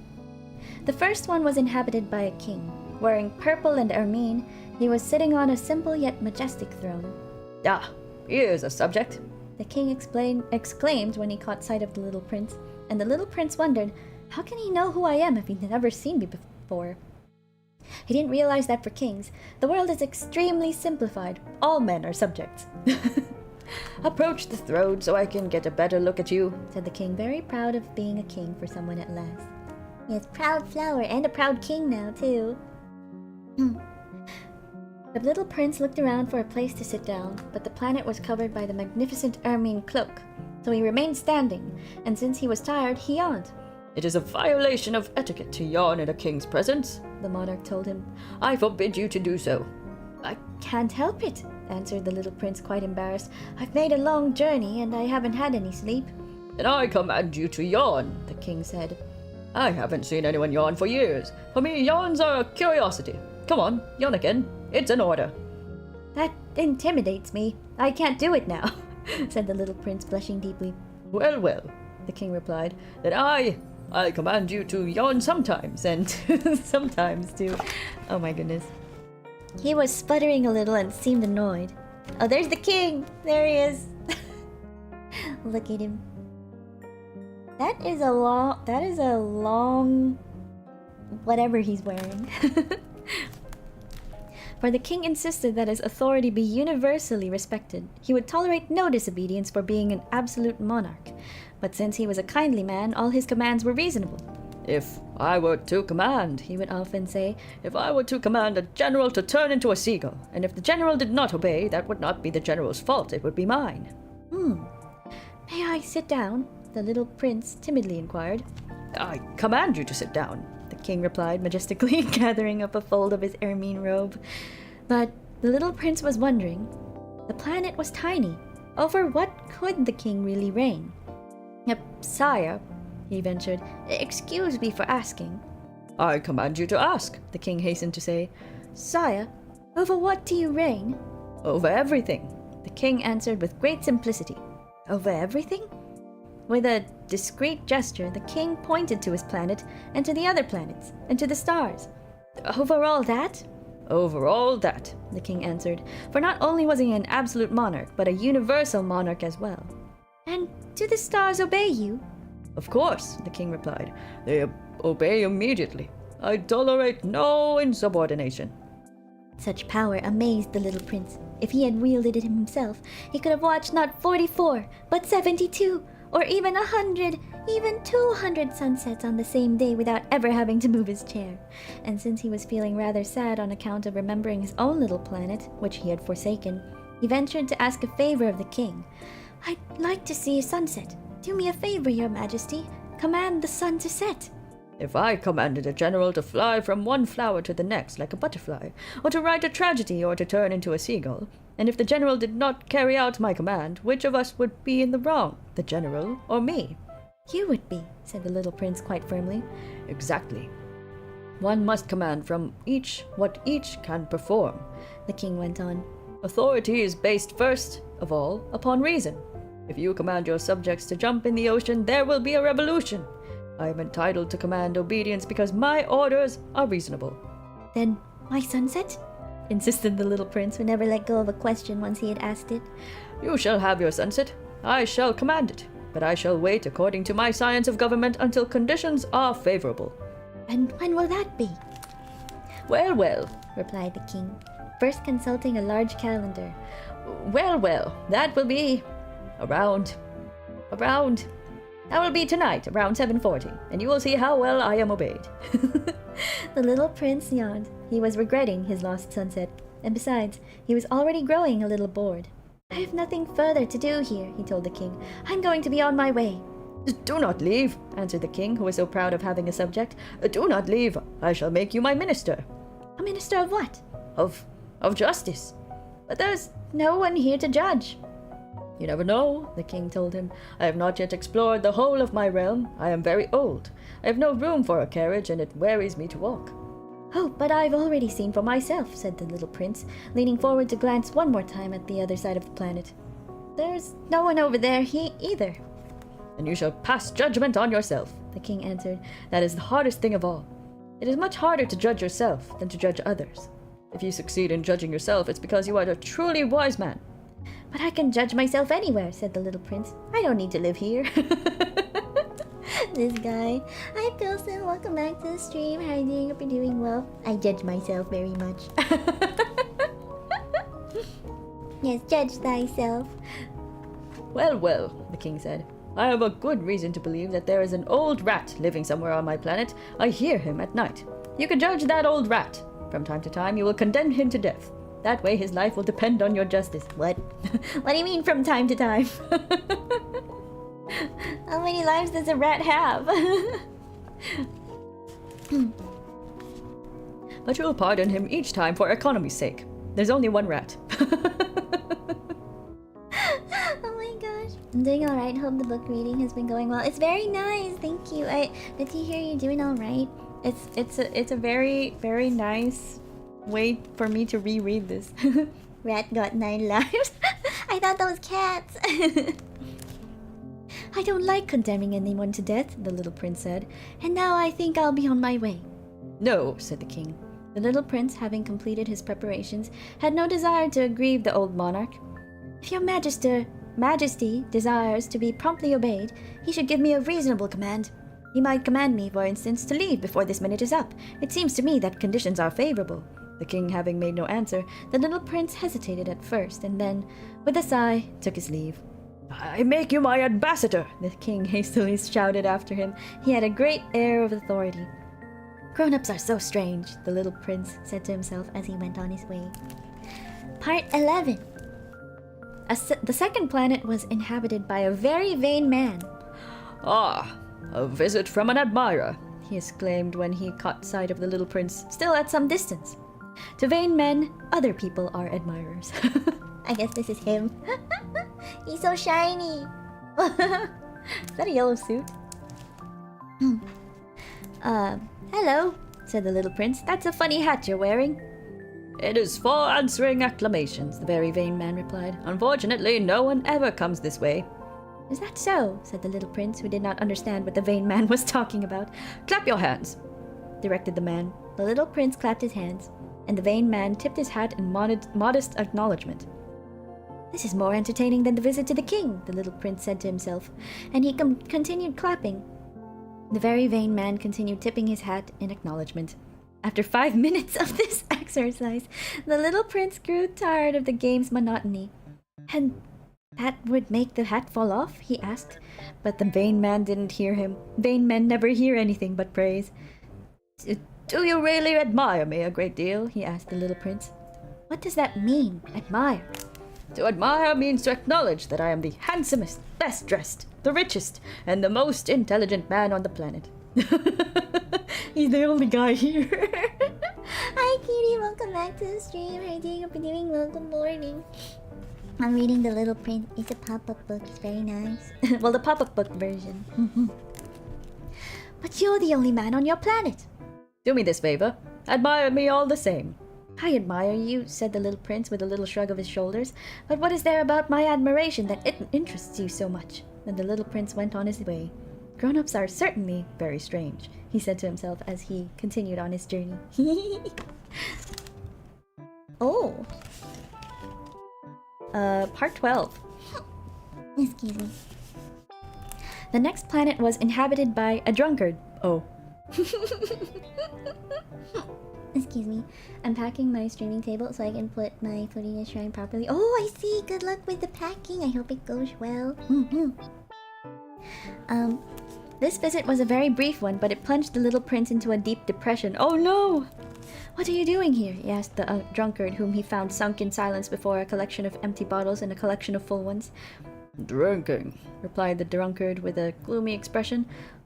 The first one was inhabited by a king. Wearing purple and ermine, he was sitting on a simple yet majestic throne. Ah, here's a subject, the king exclaimed when he caught sight of the little prince, and the little prince wondered, how can he know who I am if he'd never seen me before? He didn't realize that for kings, the world is extremely simplified. All men are subjects. Approach the throne so I can get a better look at you, said the king, very proud of being a king for someone at last. Yes, proud flower and a proud king now, too. The little prince looked around for a place to sit down, but the planet was covered by the magnificent ermine cloak, so he remained standing, and since he was tired, he yawned. It is a violation of etiquette to yawn in a king's presence, the monarch told him. I forbid you to do so. I can't help it, answered the little prince, quite embarrassed. I've made a long journey, and I haven't had any sleep. Then I command you to yawn, the king said. I haven't seen anyone yawn for years. For me, yawns are a curiosity. Come on, yawn again. It's an order. That intimidates me. I can't do it now, said the little prince, blushing deeply. Well, well, the king replied, then I command you to yawn sometimes, and sometimes too. Oh my goodness. He was sputtering a little and seemed annoyed. Oh, there's the king! There he is! Look at him. That is a long... whatever he's wearing. For the king insisted that his authority be universally respected. He would tolerate no disobedience for being an absolute monarch. But since he was a kindly man, all his commands were reasonable. If I were to command, he would often say, if I were to command a general to turn into a seagull, and if the general did not obey, that would not be the general's fault, it would be mine. May I sit down? The little prince timidly inquired. I command you to sit down, the king replied majestically, gathering up a fold of his ermine robe. But the little prince was wondering. The planet was tiny. Over what could the king really reign? Sire, he ventured, excuse me for asking. I command you to ask, the king hastened to say. Sire, over what do you reign? Over everything, the king answered with great simplicity. Over everything? With a discreet gesture, the king pointed to his planet, and to the other planets, and to the stars. Over all that? Over all that, the king answered, for not only was he an absolute monarch, but a universal monarch as well. And do the stars obey you? Of course, the king replied. They obey immediately. I tolerate no insubordination. Such power amazed the little prince. If he had wielded it himself, he could have watched not 44, but 72, or even 100, even 200 sunsets on the same day without ever having to move his chair. And since he was feeling rather sad on account of remembering his own little planet, which he had forsaken, he ventured to ask a favor of the king. I'd like to see a sunset. Do me a favor, your majesty. Command the sun to set. If I commanded a general to fly from one flower to the next like a butterfly, or to write a tragedy or to turn into a seagull, And if the general did not carry out my command, which of us would be in the wrong, the general or me? You would be, said the little prince quite firmly. Exactly. One must command from each what each can perform, The king went on. Authority is based first of all upon reason. If you command your subjects to jump in the ocean, there will be a revolution. I am entitled to command obedience because my orders are reasonable. Then my sunset? Insisted the little prince, who never let go of a question once he had asked it. You shall have your sunset. I shall command it. But I shall wait according to my science of government until conditions are favorable. And when will that be? Well, well, replied the king, first consulting a large calendar. well, that will be around, that will be tonight, around 7:40, and you will see how well I am obeyed. The little prince yawned. He was regretting his lost sunset, and besides, he was already growing a little bored. I have nothing further to do here, he told the king. I'm going to be on my way. Do not leave, answered the king, who was so proud of having a subject. Do not leave. I shall make you my minister. A minister of what? Of justice. But there's no one here to judge. You never know, the king told him. I have not yet explored the whole of my realm. I am very old. I have no room for a carriage, and it wearies me to walk. Oh, but I've already seen for myself, said the little prince, leaning forward to glance one more time at the other side of the planet. There's no one over there either. And you shall pass judgment on yourself, the king answered. That is the hardest thing of all. It is much harder to judge yourself than to judge others. If you succeed in judging yourself, it's because you are a truly wise man. But I can judge myself anywhere, said the little prince. I don't need to live here. This guy. Hi, Pilsen. Welcome back to the stream. How are you doing? Hope you're doing well. I judge myself very much. Yes, judge thyself. Well, the king said. I have a good reason to believe that there is an old rat living somewhere on my planet. I hear him at night. You can judge that old rat. From time to time, you will condemn him to death. That way his life will depend on your justice. What? What do you mean from time to time? How many lives does a rat have? But you'll pardon him each time for economy's sake. There's only one rat. Oh my gosh. I'm doing alright. Hope the book reading has been going well. It's very nice. Thank you. Good to hear you're doing alright. It's a very, very nice way for me to reread this. Rat got 9 lives. I thought that was cats. I don't like condemning anyone to death, the little prince said, and now I think I'll be on my way. No, said the king. The little prince, having completed his preparations, had no desire to aggrieve the old monarch. If your majesty desires to be promptly obeyed, he should give me a reasonable command. He might command me, for instance, to leave before this minute is up. It seems to me that conditions are favorable. The king having made no answer, the little prince hesitated at first, and then, with a sigh, took his leave. I make you my ambassador, the king hastily shouted after him. He had a great air of authority. Grown-ups are so strange, the little prince said to himself as he went on his way. Part 11. The second planet was inhabited by a very vain man. Ah, a visit from an admirer, he exclaimed when he caught sight of the little prince, still at some distance. To vain men, other people are admirers. I guess this is him. He's so shiny. Is that a yellow suit? Hello, said the little prince. That's a funny hat you're wearing. It is for answering acclamations, the very vain man replied. Unfortunately, no one ever comes this way. Is that so? Said the little prince, who did not understand what the vain man was talking about. Clap your hands, directed the man. The little prince clapped his hands, and the vain man tipped his hat in modest acknowledgement. This is more entertaining than the visit to the king, the little prince said to himself, and he continued clapping. The very vain man continued tipping his hat in acknowledgement. After 5 minutes of this exercise, the little prince grew tired of the game's monotony. And that would make the hat fall off? He asked. But the vain man didn't hear him. Vain men never hear anything but praise. Do you really admire me a great deal? He asked the little prince. What does that mean, admire? To admire means to acknowledge that I am the handsomest, best dressed, the richest, and the most intelligent man on the planet. He's the only guy here. Hi, cutie welcome back to the stream. How are you doing? Hope you're doing well. Good morning. I'm reading The Little Prince. It's a pop-up book. It's very nice. Well, the pop-up book version. But you're the only man on your planet. Do me this favor. Admire me all the same. I admire you, said the little prince with a little shrug of his shoulders. But what is there about my admiration that it interests you so much? Then the little prince went on his way. Grown-ups are certainly very strange, he said to himself as he continued on his journey. Oh. Part 12. Excuse me. The next planet was inhabited by a drunkard. Oh. Excuse me. I'm packing my streaming table so I can put my floating in shrine properly. Oh, I see. Good luck with the packing. I hope it goes well. This visit was a very brief one, but it plunged the little prince into a deep depression. Oh no! What are you doing here? He asked the drunkard, whom he found sunk in silence before a collection of empty bottles and a collection of full ones. Drinking, replied the drunkard with a gloomy expression.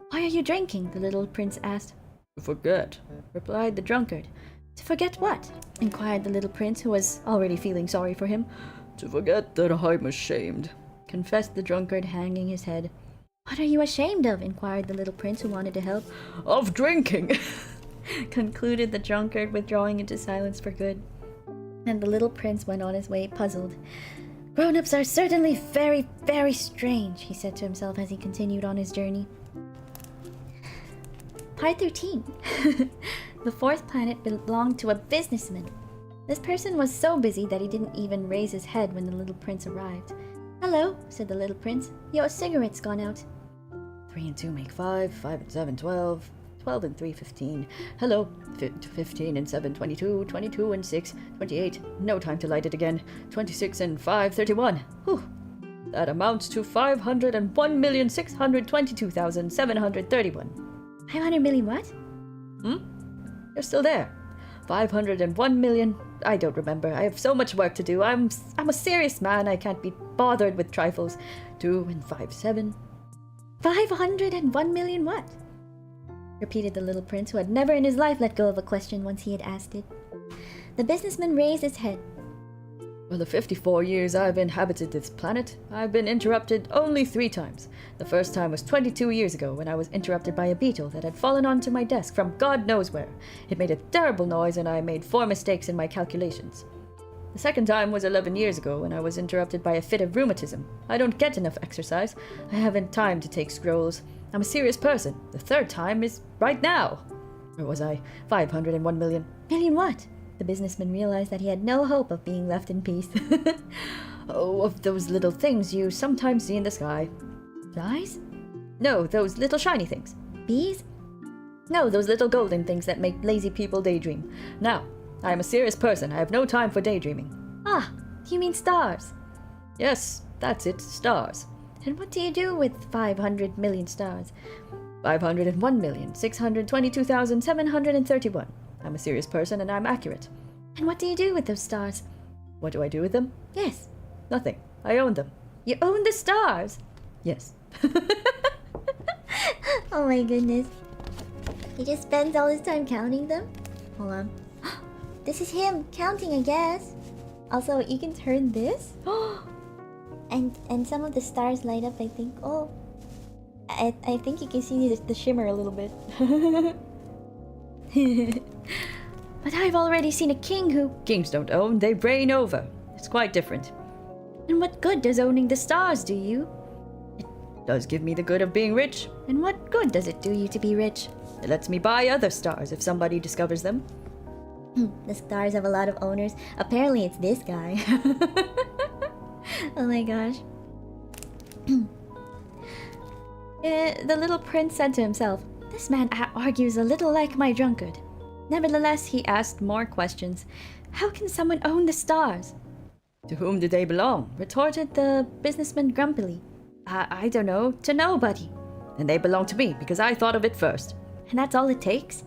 Why are you drinking? The little prince asked. To forget, replied the drunkard. To forget what? Inquired the little prince, who was already feeling sorry for him. To forget that I'm ashamed, confessed the drunkard, hanging his head. What are you ashamed of? Inquired the little prince, who wanted to help. Of drinking, concluded the drunkard, withdrawing into silence for good. And the little prince went on his way, puzzled. Grown-ups are certainly very, very strange, he said to himself as he continued on his journey. Part 13. The fourth planet belonged to a businessman. This person was so busy that he didn't even raise his head when the little prince arrived. Hello, said the little prince. Your cigarette's gone out. 3 and 2 make 5, 5 and 7, 12, 12 and 3, 15. Hello, 15 and 7, 22, 22 and 6, 28. No time to light it again. 26 and 5, 31. Whew. That amounts to 501,622,731. 500 million what? You're still there. 501 million. I don't remember. I have so much work to do. I'm a serious man. I can't be bothered with trifles. 2 and 5, 7. 501 million what? Repeated the little prince, who had never in his life let go of a question once he had asked it. The businessman raised his head. For the 54 years I've inhabited this planet, I've been interrupted only 3 times. The first time was 22 years ago, when I was interrupted by a beetle that had fallen onto my desk from God knows where. It made a terrible noise and I made 4 mistakes in my calculations. The second time was 11 years ago, when I was interrupted by a fit of rheumatism. I don't get enough exercise. I haven't time to take scrolls. I'm a serious person. The third time is right now. Where was I? 501 million. Million what? The businessman realized that he had no hope of being left in peace. Oh, of those little things you sometimes see in the sky. Flies? No, those little shiny things. Bees? No, those little golden things that make lazy people daydream. Now, I am a serious person. I have no time for daydreaming. Ah, you mean stars? Yes, that's it, stars. And what do you do with 500 million stars? 501,622,731. I'm a serious person and I'm accurate. And what do you do with those stars? What do I do with them? Yes. Nothing. I own them. You own the stars? Yes. Oh my goodness. He just spends all his time counting them? Hold on. This is him counting, I guess. Also, you can turn this. and some of the stars light up, I think. Oh. I think you can see the shimmer a little bit. But I've already seen a king who... Kings don't own, they reign over. It's quite different. And what good does owning the stars do you? It does give me the good of being rich. And what good does it do you to be rich? It lets me buy other stars if somebody discovers them. The stars have a lot of owners. Apparently it's this guy. Oh my gosh. The little prince said to himself, "This man argues a little like my drunkard." Nevertheless, he asked more questions. How can someone own the stars? To whom do they belong? Retorted the businessman grumpily. I don't know, to nobody. Then they belong to me, because I thought of it first. And that's all it takes?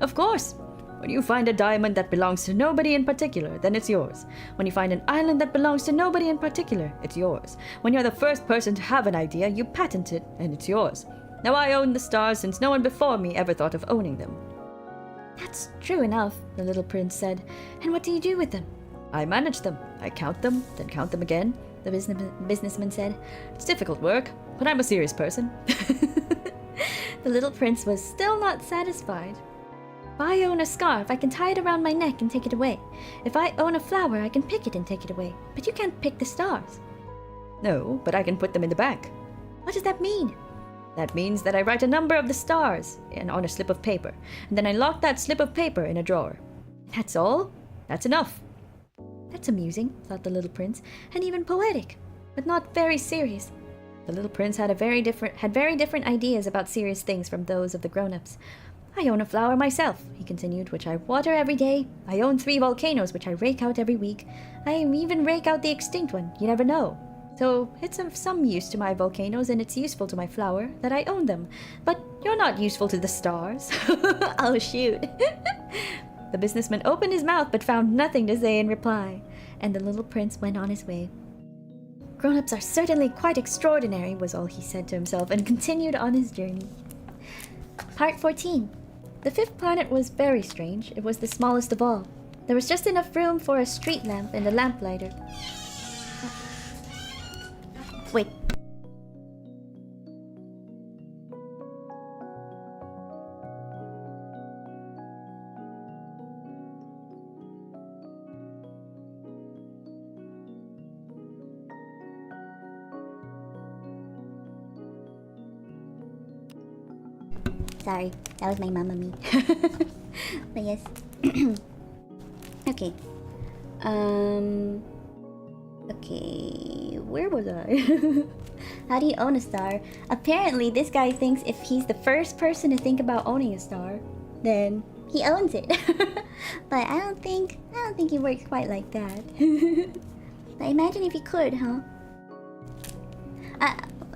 Of course. When you find a diamond that belongs to nobody in particular, then it's yours. When you find an island that belongs to nobody in particular, it's yours. When you're the first person to have an idea, you patent it, and it's yours. Now I own the stars since no one before me ever thought of owning them. That's true enough, the little prince said. And what do you do with them? I manage them. I count them, then count them again, the businessman said. It's difficult work, but I'm a serious person. The little prince was still not satisfied. If I own a scarf, I can tie it around my neck and take it away. If I own a flower, I can pick it and take it away. But you can't pick the stars. No, but I can put them in the bank. What does that mean? That means that I write a number of the stars on a slip of paper, and then I lock that slip of paper in a drawer. That's all? That's enough. That's amusing, thought the little prince, and even poetic, but not very serious. The little prince had very different ideas about serious things from those of the grown-ups. I own a flower myself, he continued, which I water every day. I own 3 volcanoes, which I rake out every week. I even rake out the extinct one, you never know. So it's of some use to my volcanoes, and it's useful to my flower that I own them. But you're not useful to the stars. Oh, shoot. The businessman opened his mouth but found nothing to say in reply, and the little prince went on his way. Grown-ups are certainly quite extraordinary, was all he said to himself, and continued on his journey. Part 14. The 5th planet was very strange. It was the smallest of all. There was just enough room for a street lamp and a lamplighter. Wait. Sorry, that was my mama me. But yes. Okay. Okay, where was I? How do you own a star? Apparently, this guy thinks if he's the first person to think about owning a star, then he owns it. But I don't think it works quite like that. But imagine if you could, huh?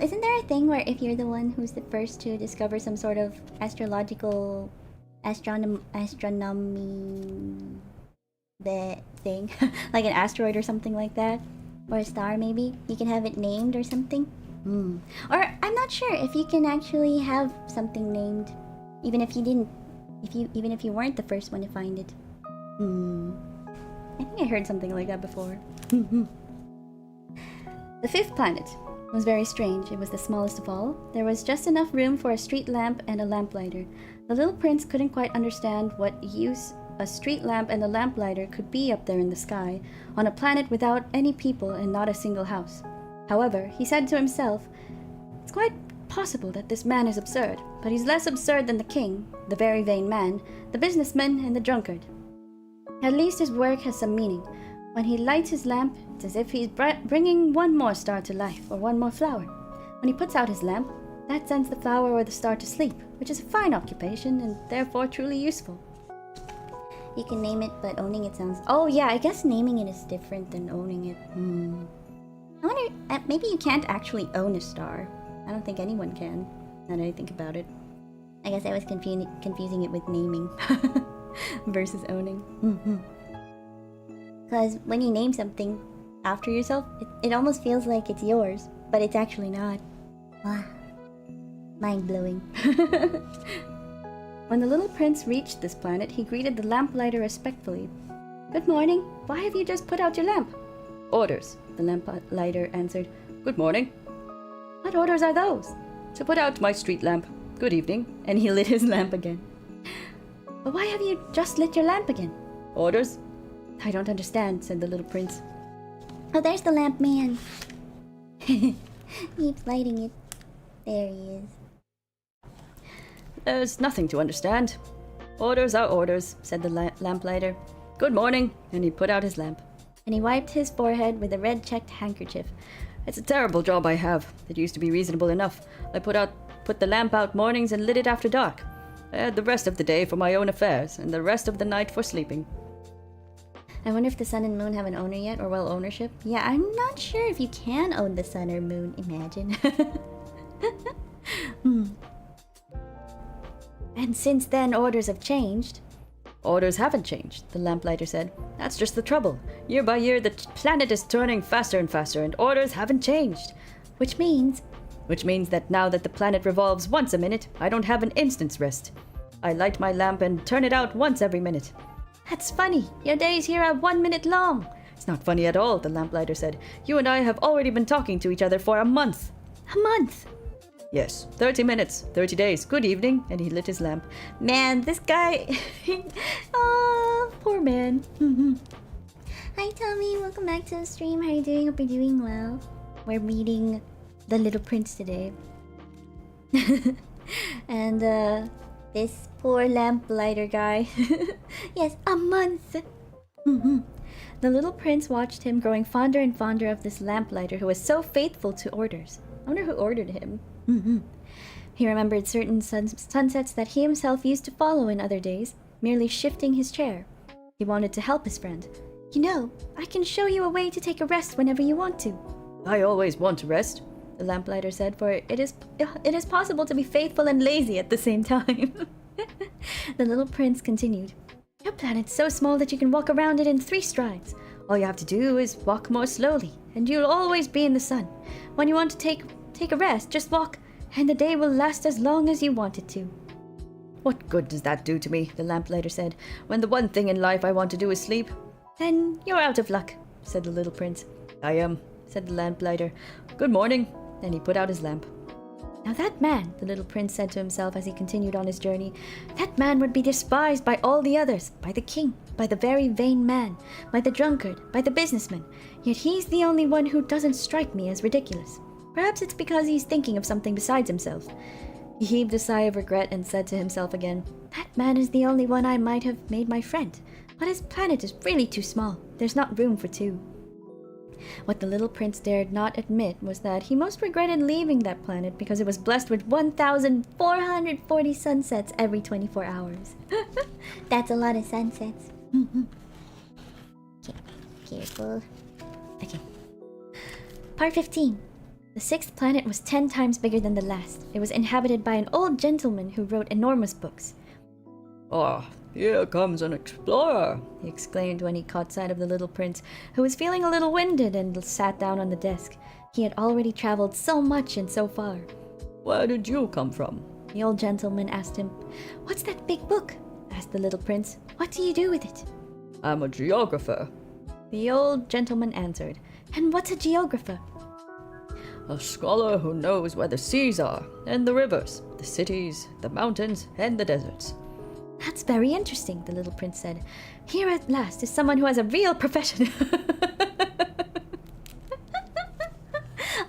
Isn't there a thing where if you're the one who's the first to discover some sort of astrological astronomy the thing, like an asteroid or something like that, or a star maybe, you can have it named or something? Or I'm not sure if you can actually have something named, even if you weren't the first one to find it. I think I heard something like that before. The 5th planet was very strange. It was the smallest of all. There was just enough room for a street lamp and a lamplighter. The little prince couldn't quite understand what use a street lamp and a lamplighter could be up there in the sky, on a planet without any people and not a single house. However, he said to himself, it's quite possible that this man is absurd, but he's less absurd than the king, the very vain man, the businessman, and the drunkard. At least his work has some meaning. When he lights his lamp, it's as if he's bringing one more star to life, or one more flower. When he puts out his lamp, that sends the flower or the star to sleep, which is a fine occupation, and therefore truly useful. You can name it, but owning it sounds... Oh yeah, I guess naming it is different than owning it. I wonder, maybe you can't actually own a star. I don't think anyone can, now that I think about it. I guess I was confusing it with naming versus owning. Because when you name something after yourself, it almost feels like it's yours, but it's actually not. Wow. Mind-blowing. When the little prince reached this planet, he greeted the lamplighter respectfully. Good morning. Why have you just put out your lamp? Orders, the lamplighter answered. Good morning. What orders are those? To put out my street lamp. Good evening. And he lit his lamp again. But why have you just lit your lamp again? Orders? I don't understand, said the little prince. Oh, there's the lamp man. Keeps lighting it. There he is. There's nothing to understand. Orders are orders, said the lamplighter. Good morning, and he put out his lamp. And he wiped his forehead with a red-checked handkerchief. It's a terrible job I have. It used to be reasonable enough. I put the lamp out mornings and lit it after dark. I had the rest of the day for my own affairs, and the rest of the night for sleeping. I wonder if the sun and moon have an owner yet, or well, ownership? Yeah, I'm not sure if you can own the sun or moon, imagine. And since then, orders have changed. Orders haven't changed, the lamplighter said. That's just the trouble. Year by year, the planet is turning faster and faster, and orders haven't changed. Which means that now that the planet revolves once a minute, I don't have an instant's rest. I light my lamp and turn it out once every minute. That's funny. Your days here are 1 minute long. It's not funny at all, the lamplighter said. You and I have already been talking to each other for a month. A month? Yes, 30 minutes, 30 days. Good evening. And he lit his lamp. Man, this guy... Oh, poor man. Hi Tommy, welcome back to the stream. How are you doing? Hope you're doing well. We're meeting the little prince today. And this poor lamplighter guy. Yes, a month. The little prince watched him growing fonder and fonder of this lamplighter who was so faithful to orders. I wonder who ordered him. He remembered certain sunsets that he himself used to follow in other days, merely shifting his chair. He wanted to help his friend. You know, I can show you a way to take a rest whenever you want to. I always want to rest, the lamplighter said, for it is possible to be faithful and lazy at the same time. The little prince continued. Your planet's so small that you can walk around it in 3 strides. All you have to do is walk more slowly, and you'll always be in the sun. When you want to take a rest, just walk, and the day will last as long as you want it to. What good does that do to me, the lamplighter said, when the one thing in life I want to do is sleep? Then you're out of luck, said the little prince. I am, said the lamplighter. Good morning. And he put out his lamp. Now that man, the little prince said to himself as he continued on his journey, that man would be despised by all the others, by the king, by the very vain man, by the drunkard, by the businessman. Yet he's the only one who doesn't strike me as ridiculous. Perhaps it's because he's thinking of something besides himself. He heaved a sigh of regret and said to himself again, that man is the only one I might have made my friend. But his planet is really too small. There's not room for 2. What the little prince dared not admit was that he most regretted leaving that planet because it was blessed with 1,440 sunsets every 24 hours. That's a lot of sunsets. Okay, careful. Okay. Part 15. The 6th planet was 10 times bigger than the last. It was inhabited by an old gentleman who wrote enormous books. Ah, here comes an explorer, he exclaimed when he caught sight of the little prince, who was feeling a little winded and sat down on the desk. He had already traveled so much and so far. Where did you come from? The old gentleman asked him. What's that big book? Asked the little prince. What do you do with it? I'm a geographer. The old gentleman answered. And what's a geographer? A scholar who knows where the seas are, and the rivers, the cities, the mountains, and the deserts. That's very interesting, the little prince said. Here at last is someone who has a real profession.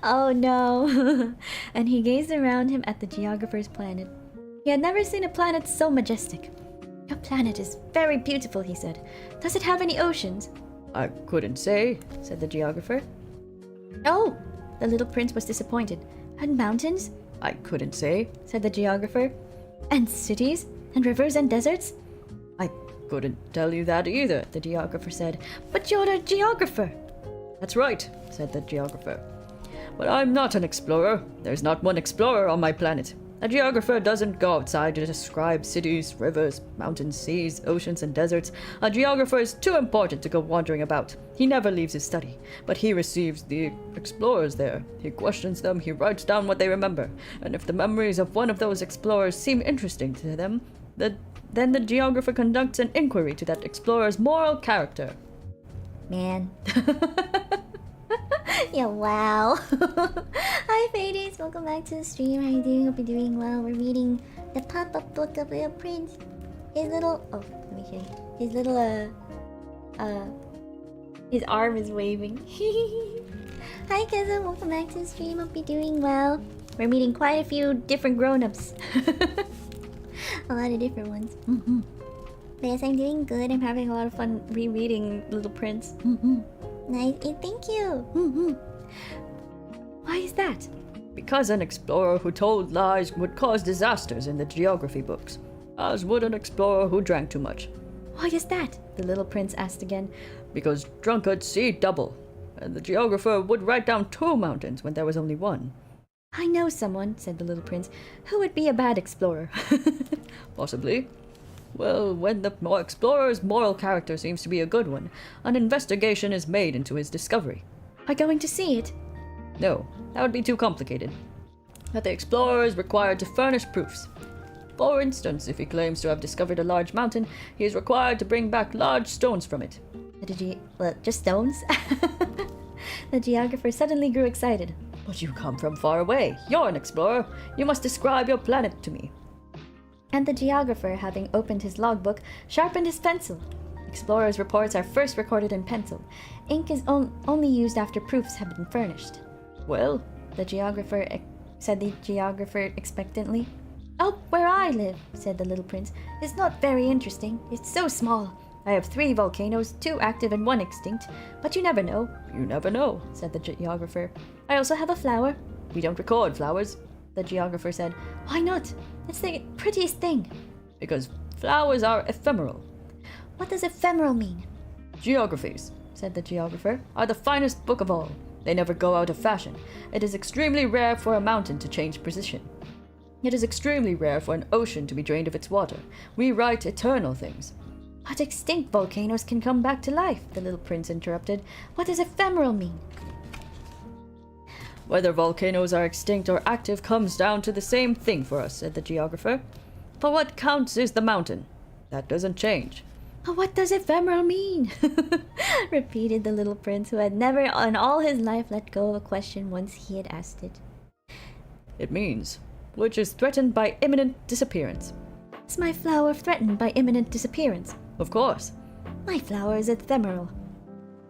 Oh no. And he gazed around him at the geographer's planet. He had never seen a planet so majestic. Your planet is very beautiful, he said. Does it have any oceans? I couldn't say, said the geographer. Oh, the little prince was disappointed. And mountains? I couldn't say, said the geographer. And cities? And rivers and deserts? I couldn't tell you that either, the geographer said. But you're a geographer. That's right, said the geographer. But I'm not an explorer. There's not one explorer on my planet. A geographer doesn't go outside to describe cities, rivers, mountains, seas, oceans, and deserts. A geographer is too important to go wandering about. He never leaves his study, but he receives the explorers there. He questions them, he writes down what they remember, and if the memories of one of those explorers seem interesting to them, then the geographer conducts an inquiry to that explorer's moral character. Man. Yeah, wow. Hi, Fades. Welcome back to the stream. How you doing? Hope you're doing well. We're reading the pop-up book of the prince. His little... Oh, let me show you. His little, his arm is waving. Hi, Keza. Welcome back to the stream. Hope you're doing well. We're meeting quite a few different grown-ups. A lot of different ones. But yes, I'm doing good. I'm having a lot of fun rereading Little Prince. Nice. Thank you. Why is that? Because an explorer who told lies would cause disasters in the geography books, as would an explorer who drank too much. Why is that? The little prince asked again. Because drunkards see double, and the geographer would write down 2 mountains when there was only 1. I know someone, said the little prince, who would be a bad explorer. Possibly. Well, when the explorer's moral character seems to be a good one, an investigation is made into his discovery. Are going to see it? No, that would be too complicated. But the explorer is required to furnish proofs. For instance, if he claims to have discovered a large mountain, he is required to bring back large stones from it. Well, just stones? The geographer suddenly grew excited. But you come from far away. You're an explorer. You must describe your planet to me. And the geographer, having opened his logbook, sharpened his pencil. Explorers' reports are first recorded in pencil. Ink is only used after proofs have been furnished. Well, said the geographer expectantly. Oh, where I live, said the little prince, is not very interesting. It's so small. I have 3 volcanoes, 2 active and 1 extinct. But you never know. You never know, said the geographer. I also have a flower. We don't record flowers, the geographer said. Why not? It's the prettiest thing. Because flowers are ephemeral. What does ephemeral mean? Geographies, said the geographer, are the finest book of all. They never go out of fashion. It is extremely rare for a mountain to change position. It is extremely rare for an ocean to be drained of its water. We write eternal things. But extinct volcanoes can come back to life, the little prince interrupted. What does ephemeral mean? Whether volcanoes are extinct or active comes down to the same thing for us, said the geographer. For what counts is the mountain. That doesn't change. What does ephemeral mean? Repeated the little prince, who had never in all his life let go of a question once he had asked it. It means, which is threatened by imminent disappearance. Is my flower threatened by imminent disappearance? Of course. My flower is ephemeral,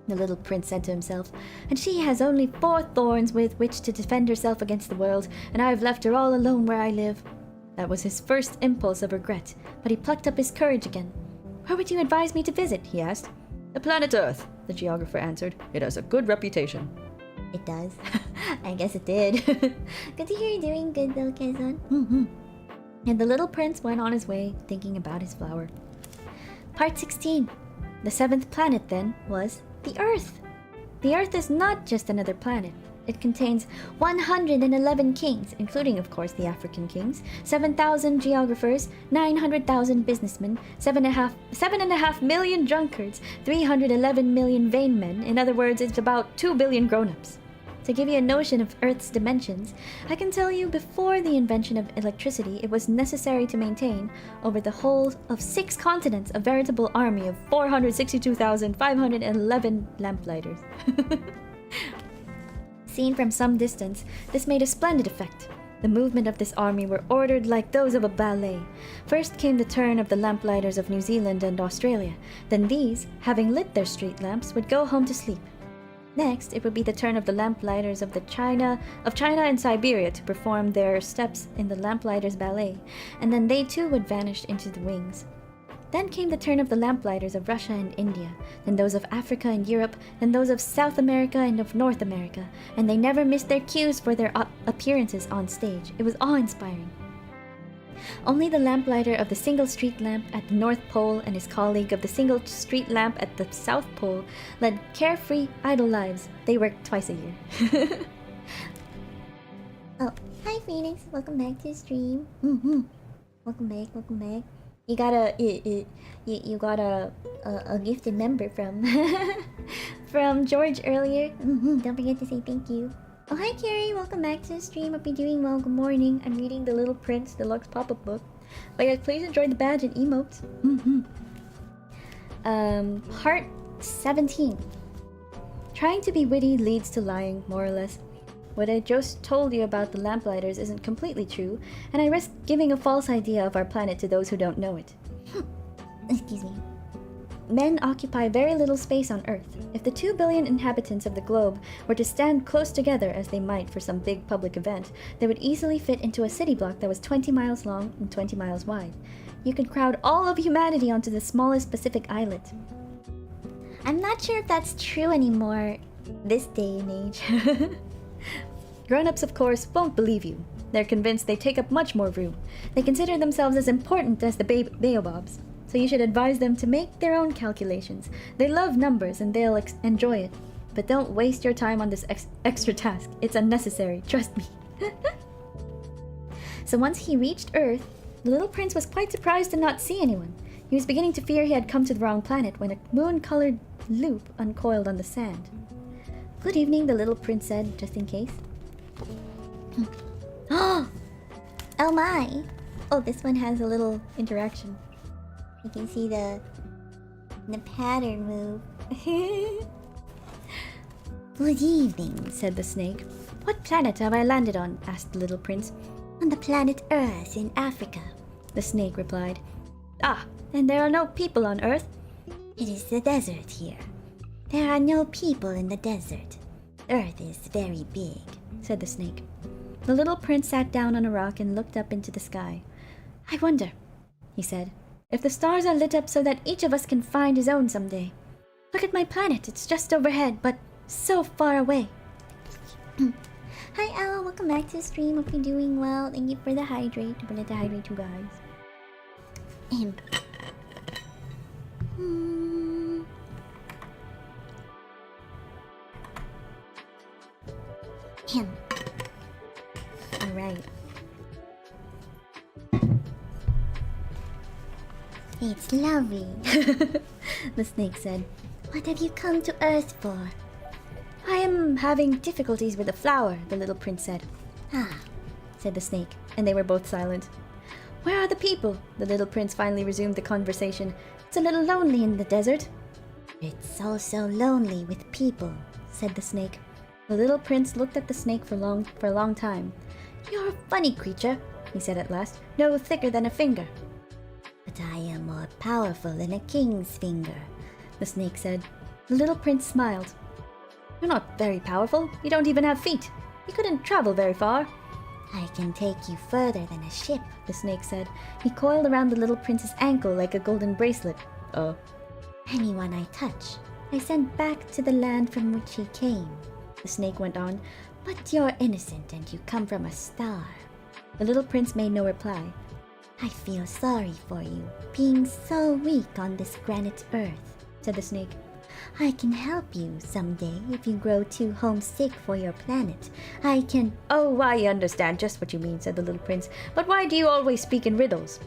the little prince said to himself, and she has only 4 thorns with which to defend herself against the world, and I have left her all alone where I live. That was his first impulse of regret, but he plucked up his courage again. Where would you advise me to visit? He asked. The planet Earth, the geographer answered. It has a good reputation. It does. I guess it did. Good to hear you're doing good though, Kazan. And the little prince went on his way, thinking about his flower. Part 16. The 7th planet, then, was the Earth. The Earth is not just another planet. It contains 111 kings, including, of course, the African kings, 7,000 geographers, 900,000 businessmen, 7.5 million drunkards, 311 million vain men. In other words, it's about 2 billion grown-ups. To give you a notion of Earth's dimensions, I can tell you before the invention of electricity, it was necessary to maintain, over the whole of 6 continents, a veritable army of 462,511 lamplighters. Seen from some distance, this made a splendid effect. The movement of this army were ordered like those of a ballet. First came the turn of the lamp-lighters of New Zealand and Australia. Then these, having lit their street lamps, would go home to sleep. Next, it would be the turn of the lamp-lighters of China and Siberia to perform their steps in the lamp-lighters ballet, and then they too would vanish into the wings. Then came the turn of the lamplighters of Russia and India, then those of Africa and Europe, then those of South America and of North America, and they never missed their cues for their appearances on stage. It was awe-inspiring. Only the lamplighter of the single street lamp at the North Pole and his colleague of the single street lamp at the South Pole led carefree, idle lives. They worked twice a year. Oh, hi Phoenix. Welcome back to the stream. Welcome back. You got a gifted member from from George earlier. Don't forget to say thank you. Oh, hi Carrie. Welcome back to the stream. Hope you're doing well. Good morning. I'm reading The Little Prince Deluxe pop-up book. But yes, please enjoy the badge and emotes. Part 17. Trying to be witty leads to lying, more or less. What I just told you about the lamplighters isn't completely true, and I risk giving a false idea of our planet to those who don't know it. Excuse me. Men occupy very little space on Earth. If the 2 billion inhabitants of the globe were to stand close together as they might for some big public event, they would easily fit into a city block that was 20 miles long and 20 miles wide. You could crowd all of humanity onto the smallest Pacific islet. I'm not sure if that's true anymore this day and age. Grown-ups, of course, won't believe you. They're convinced they take up much more room. They consider themselves as important as the baobabs. So you should advise them to make their own calculations. They love numbers and they'll enjoy it. But don't waste your time on this extra task. It's unnecessary, trust me. So once he reached Earth, the little prince was quite surprised to not see anyone. He was beginning to fear he had come to the wrong planet when a moon-colored loop uncoiled on the sand. Good evening, the little prince said, just in case. Oh my! Oh, this one has a little interaction. You can see the pattern move. Good evening, said the snake. What planet have I landed on? Asked the little prince. On the planet Earth in Africa. The snake replied. Ah, and there are no people on Earth? It is the desert here. There are no people in the desert. Earth is very big, said the snake. The little prince sat down on a rock and looked up into the sky. I wonder, he said, if the stars are lit up so that each of us can find his own someday. Look at my planet, it's just overhead, but so far away. Hi Ella, welcome back to the stream. Hope you're doing well. Thank you for the hydrate. Don't forget to hydrate you guys. Alright. It's lovely. The snake said. What have you come to Earth for? I am having difficulties with a flower, the little prince said. Ah, said the snake, and they were both silent. Where are the people? The little prince finally resumed the conversation. It's a little lonely in the desert. It's so lonely with people, said the snake. The little prince looked at the snake for a long time. You're a funny creature, he said at last, no thicker than a finger. But I am more powerful than a king's finger, the snake said. The little prince smiled. You're not very powerful. You don't even have feet. You couldn't travel very far. I can take you further than a ship, the snake said. He coiled around the little prince's ankle like a golden bracelet. Oh. Anyone I touch, I send back to the land from which he came, the snake went on. But you're innocent and you come from a star. The little prince made no reply. I feel sorry for you, being so weak on this granite earth, said the snake. I can help you someday if you grow too homesick for your planet. I can... Oh, I understand just what you mean, said the little prince. But why do you always speak in riddles?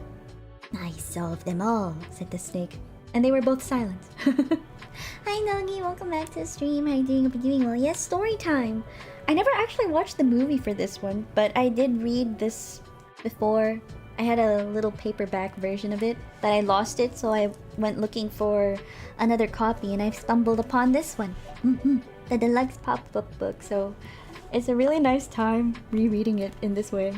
I solve them all, said the snake. And they were both silent. Hi Nogi, welcome back to the stream. How are you doing? Hope you're doing well. Yes, story time. I never actually watched the movie for this one, but I did read this before. I had a little paperback version of it, but I lost it, so I went looking for another copy, and I stumbled upon this one. The Deluxe pop-up book, so it's a really nice time rereading it in this way.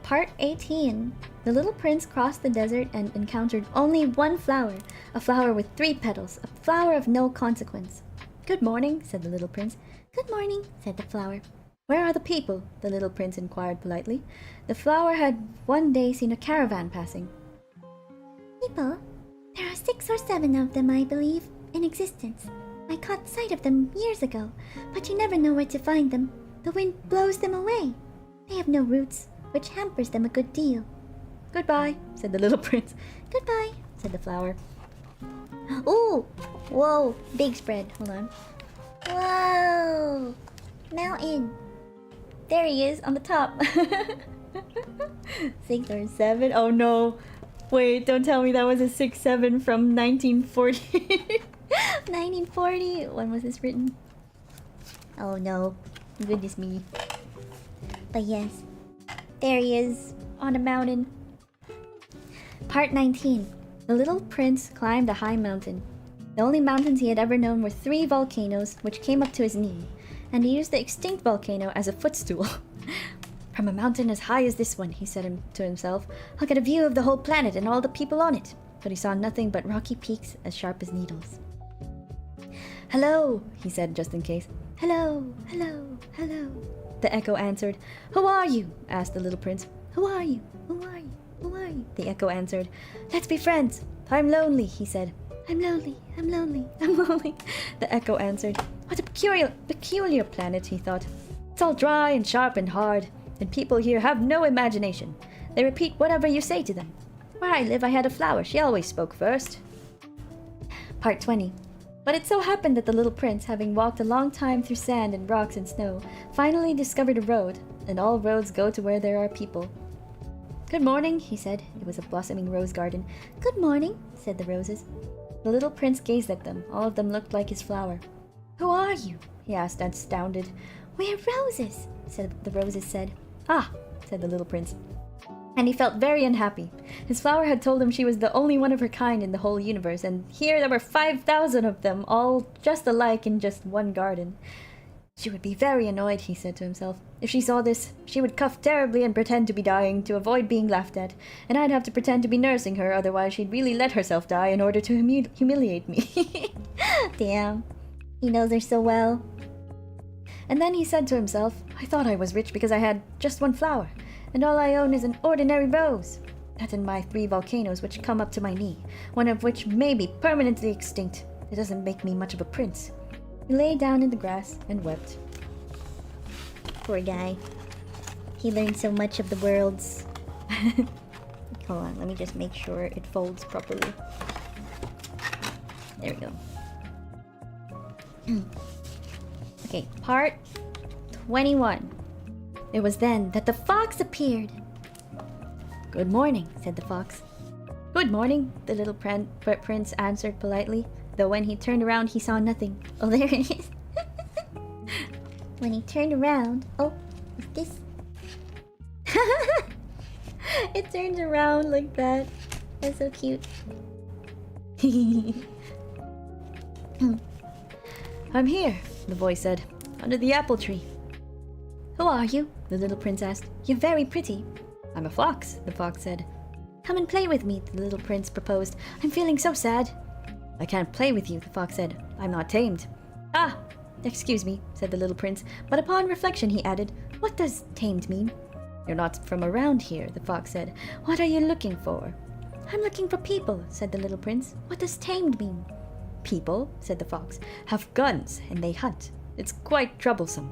Part 18. The little prince crossed the desert and encountered only one flower, a flower with 3 petals, a flower of no consequence. Good morning, said the little prince. Good morning, said the flower. Where are the people? The little prince inquired politely. The flower had one day seen a caravan passing. People? There are 6 or 7 of them, I believe, in existence. I caught sight of them years ago, but you never know where to find them. The wind blows them away. They have no roots, which hampers them a good deal. Goodbye, said the little prince. Goodbye, said the flower. Ooh! Whoa! Big spread. Hold on. Whoa! Mountain! There he is, on the top. 6 or 7? Oh no. Wait, don't tell me that was a 6-7 from 1940. 1940? When was this written? Oh no. Goodness me. But yes. There he is, on a mountain. Part 19. The little prince climbed a high mountain. The only mountains he had ever known were 3 volcanoes, which came up to his knee, and he used the extinct volcano as a footstool. From a mountain as high as this one, he said to himself, I'll get a view of the whole planet and all the people on it. But he saw nothing but rocky peaks as sharp as needles. Hello, he said just in case. Hello, hello, hello. The echo answered. Who are you? Asked the little prince. Who are you? Who are you? Who are you? The echo answered. Let's be friends. I'm lonely, he said. I'm lonely, I'm lonely, I'm lonely. The echo answered. What a peculiar planet, he thought. It's all dry and sharp and hard, and people here have no imagination. They repeat whatever you say to them. Where I live, I had a flower. She always spoke first. Part 20. But it so happened that the little prince, having walked a long time through sand and rocks and snow, finally discovered a road, and all roads go to where there are people. Good morning, he said. It was a blossoming rose garden. Good morning, said the roses. The little prince gazed at them. All of them looked like his flower. Who are you? He asked, astounded. We're roses, the roses said. Ah, said the little prince. And he felt very unhappy. His flower had told him she was the only one of her kind in the whole universe, and here there were 5,000 of them, all just alike in just one garden. She would be very annoyed, he said to himself. If she saw this, she would cough terribly and pretend to be dying to avoid being laughed at, and I'd have to pretend to be nursing her, otherwise she'd really let herself die in order to humiliate me. Damn. He knows her so well. And then he said to himself, I thought I was rich because I had just one flower, and all I own is an ordinary rose. That and my 3 volcanoes which come up to my knee, one of which may be permanently extinct. It doesn't make me much of a prince. He lay down in the grass and wept. Poor guy. He learned so much of the worlds. Hold on, let me just make sure it folds properly. There we go. Okay, part 21. It was then that the fox appeared. Good morning, said the fox. Good morning, the little prince answered politely, though when he turned around he saw nothing. Oh, there it is. When he turned around... Oh, is this... It turns around like that. That's so cute. I'm here, the voice said, under the apple tree. Who are you? The little prince asked. You're very pretty. I'm a fox, the fox said. Come and play with me, the little prince proposed. I'm feeling so sad. I can't play with you, the fox said. I'm not tamed. Ah, excuse me, said the little prince, but upon reflection he added, what does tamed mean? You're not from around here, the fox said. What are you looking for? I'm looking for people, said the little prince. What does tamed mean? People, said the fox, have guns and they hunt. It's quite troublesome.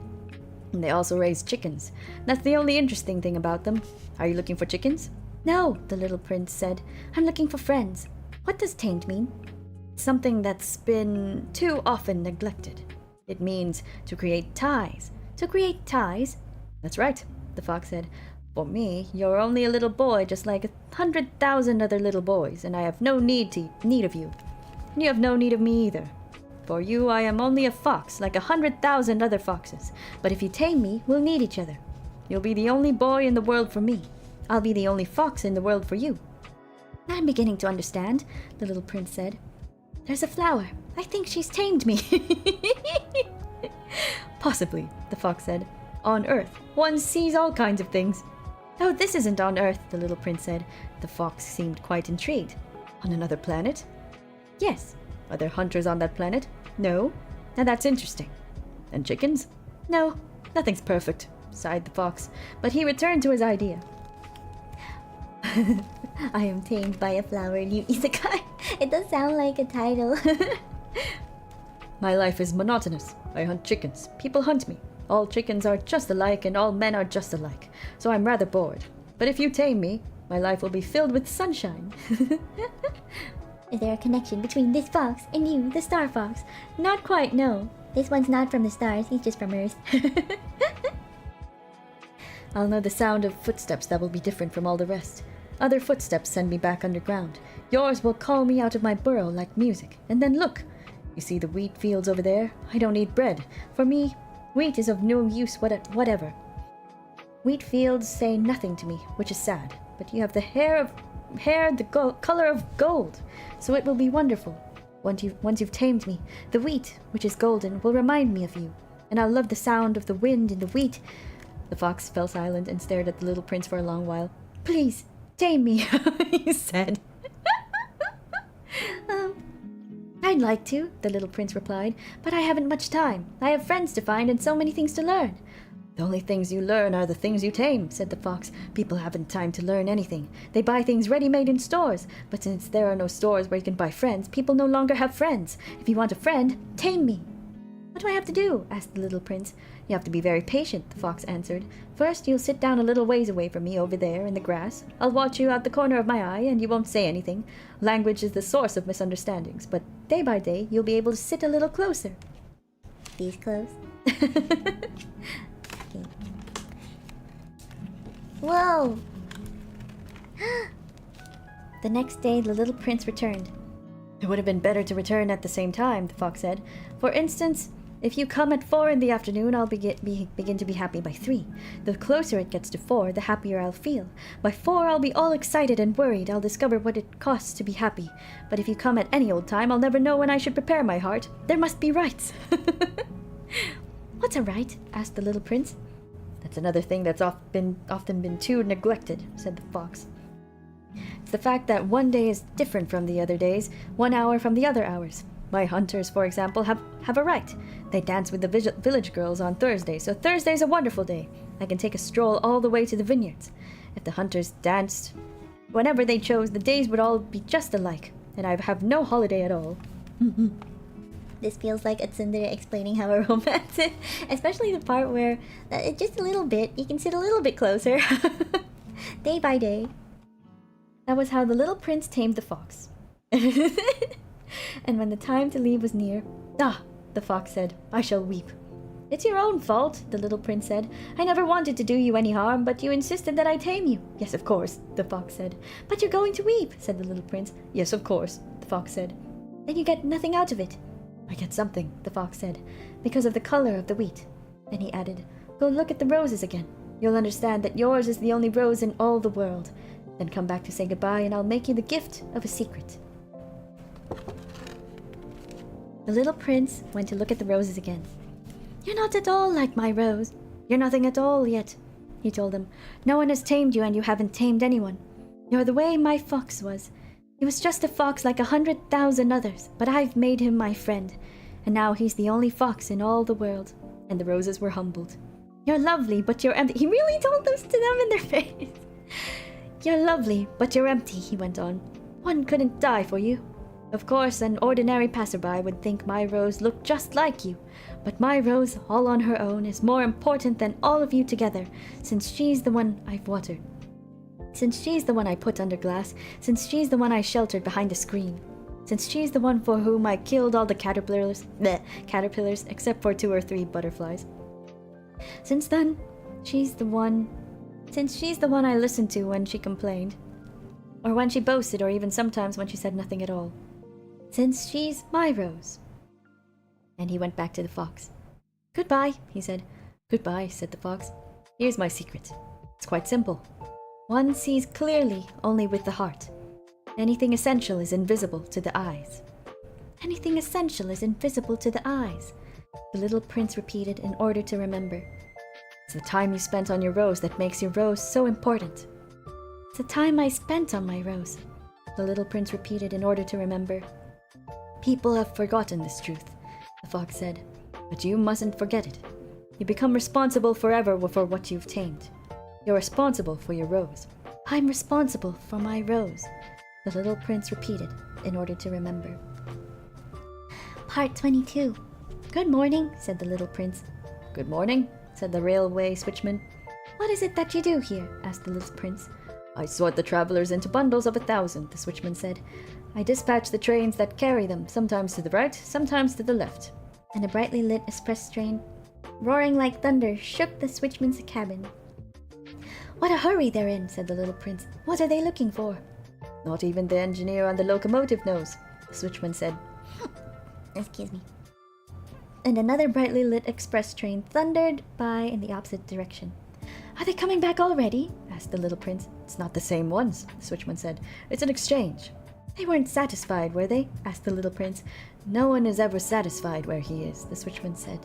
And they also raise chickens. That's the only interesting thing about them. Are you looking for chickens? No, the little prince said. I'm looking for friends. What does tamed mean? Something that's been too often neglected. It means to create ties. To create ties? That's right, the fox said. For me, you're only a little boy just like 100,000 other little boys, and I have no need of you. And you have no need of me either. For you, I am only a fox, like 100,000 other foxes. But if you tame me, we'll need each other. You'll be the only boy in the world for me. I'll be the only fox in the world for you. I'm beginning to understand, the little prince said. There's a flower. I think she's tamed me. Possibly, the fox said. On Earth, one sees all kinds of things. Oh, this isn't on Earth, the little prince said. The fox seemed quite intrigued. On another planet? Yes. Are there hunters on that planet? No. Now that's interesting. And chickens? No. Nothing's perfect, sighed the fox, but he returned to his idea. I am tamed by a flower new isekai. It does sound like a title. My life is monotonous. I hunt chickens. People hunt me. All chickens are just alike and all men are just alike. So I'm rather bored. But if you tame me, my life will be filled with sunshine. Is there a connection between this fox and you, the star fox? Not quite, no. This one's not from the stars, he's just from Earth. I'll know the sound of footsteps that will be different from all the rest. Other footsteps send me back underground. Yours will call me out of my burrow like music. And then look! You see the wheat fields over there? I don't eat bread. For me, wheat is of no use whatever. Wheat fields say nothing to me, which is sad. But you have the hair the color of gold, so it will be wonderful. Once you've tamed me, the wheat, which is golden, will remind me of you, and I'll love the sound of the wind in the wheat. The fox fell silent and stared at the little prince for a long while. Please, tame me, he said. I'd like to, the little prince replied, but I haven't much time. I have friends to find and so many things to learn. The only things you learn are the things you tame, said the fox. People haven't time to learn anything. They buy things ready-made in stores. But since there are no stores where you can buy friends, people no longer have friends. If you want a friend, tame me. What do I have to do? Asked the little prince. You have to be very patient, the fox answered. First, you'll sit down a little ways away from me over there in the grass. I'll watch you out the corner of my eye, and you won't say anything. Language is the source of misunderstandings, but day by day, you'll be able to sit a little closer. These close? Whoa! The next day, the little prince returned. It would have been better to return at the same time, the fox said. For instance, If you come at 4 in the afternoon, I'll begin to be happy by 3. The closer it gets to 4, the happier I'll feel. By 4, I'll be all excited and worried. I'll discover what it costs to be happy. But if you come at any old time, I'll never know when I should prepare my heart. There must be rites. What's a rite? Asked the little prince. That's another thing that's often been too neglected, said the fox. It's the fact that one day is different from the other days, 1 hour from the other hours. My hunters, for example, have a rite. They dance with the village girls on Thursday, so Thursday's a wonderful day. I can take a stroll all the way to the vineyards. If the hunters danced whenever they chose, the days would all be just alike, and I have no holiday at all. This feels like a tsundere explaining how a romance is, especially the part where just a little bit, you can sit a little bit closer. Day by day. That was how the little prince tamed the fox. And when the time to leave was near, the fox said, I shall weep. It's your own fault, the little prince said. I never wanted to do you any harm, but you insisted that I tame you. Yes, of course, the fox said. But you're going to weep, said the little prince. Yes, of course, the fox said. Then you get nothing out of it. I get something, the fox said, because of the color of the wheat. Then he added, go look at the roses again. You'll understand that yours is the only rose in all the world. Then come back to say goodbye, and I'll make you the gift of a secret. The little prince went to look at the roses again. You're not at all like my rose. You're nothing at all yet, he told them. No one has tamed you, and you haven't tamed anyone. You're the way my fox was. He was just a fox like 100,000 others, but I've made him my friend, and now he's the only fox in all the world. And the roses were humbled. You're lovely, but you're empty. He really told this to them in their face. You're lovely, but you're empty, he went on. One couldn't die for you. Of course, an ordinary passerby would think my rose looked just like you, but my rose, all on her own, is more important than all of you together, since she's the one I've watered. Since she's the one I put under glass, since she's the one I sheltered behind a screen, since she's the one for whom I killed all the caterpillars except for 2 or 3 butterflies. Since she's the one I listened to when she complained, or when she boasted, or even sometimes when she said nothing at all. Since she's my rose. And he went back to the fox. Goodbye, he said. Goodbye, said the fox. Here's my secret. It's quite simple. One sees clearly only with the heart. Anything essential is invisible to the eyes. Anything essential is invisible to the eyes, the little prince repeated in order to remember. It's the time you spent on your rose that makes your rose so important. It's the time I spent on my rose, the little prince repeated in order to remember. People have forgotten this truth, the fox said, but you mustn't forget it. You become responsible forever for what you've tamed. You're responsible for your rose. I'm responsible for my rose, the little prince repeated in order to remember. Part 22. Good morning, said the little prince. Good morning, said the railway switchman. What is it that you do here? Asked the little prince. I sort the travelers into bundles of 1,000, the switchman said. I dispatch the trains that carry them, sometimes to the right, sometimes to the left. And a brightly lit express train, roaring like thunder, shook the switchman's cabin. What a hurry they're in, said the little prince. What are they looking for? Not even the engineer on the locomotive knows, the switchman said. Excuse me. And another brightly lit express train thundered by in the opposite direction. Are they coming back already? Asked the little prince. It's not the same ones, the switchman said. It's an exchange. They weren't satisfied, were they? Asked the little prince. No one is ever satisfied where he is, the switchman said.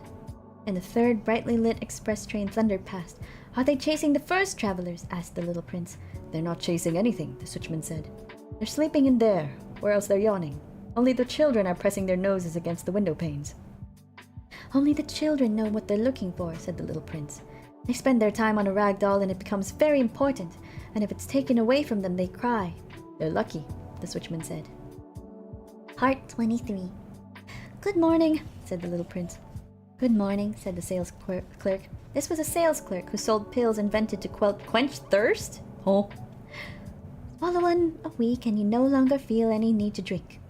And the third brightly lit express train thundered past. Are they chasing the first travelers? Asked the little prince. They're not chasing anything, the switchman said. They're sleeping in there, or else they're yawning. Only the children are pressing their noses against the window panes. Only the children know what they're looking for, said the little prince. They spend their time on a rag doll and it becomes very important, and if it's taken away from them, they cry. They're lucky, the switchman said. Part 23. Good morning, said the little prince. Good morning, said the sales clerk. This was a sales clerk who sold pills invented to quench thirst? Oh. Swallow one a week and you no longer feel any need to drink.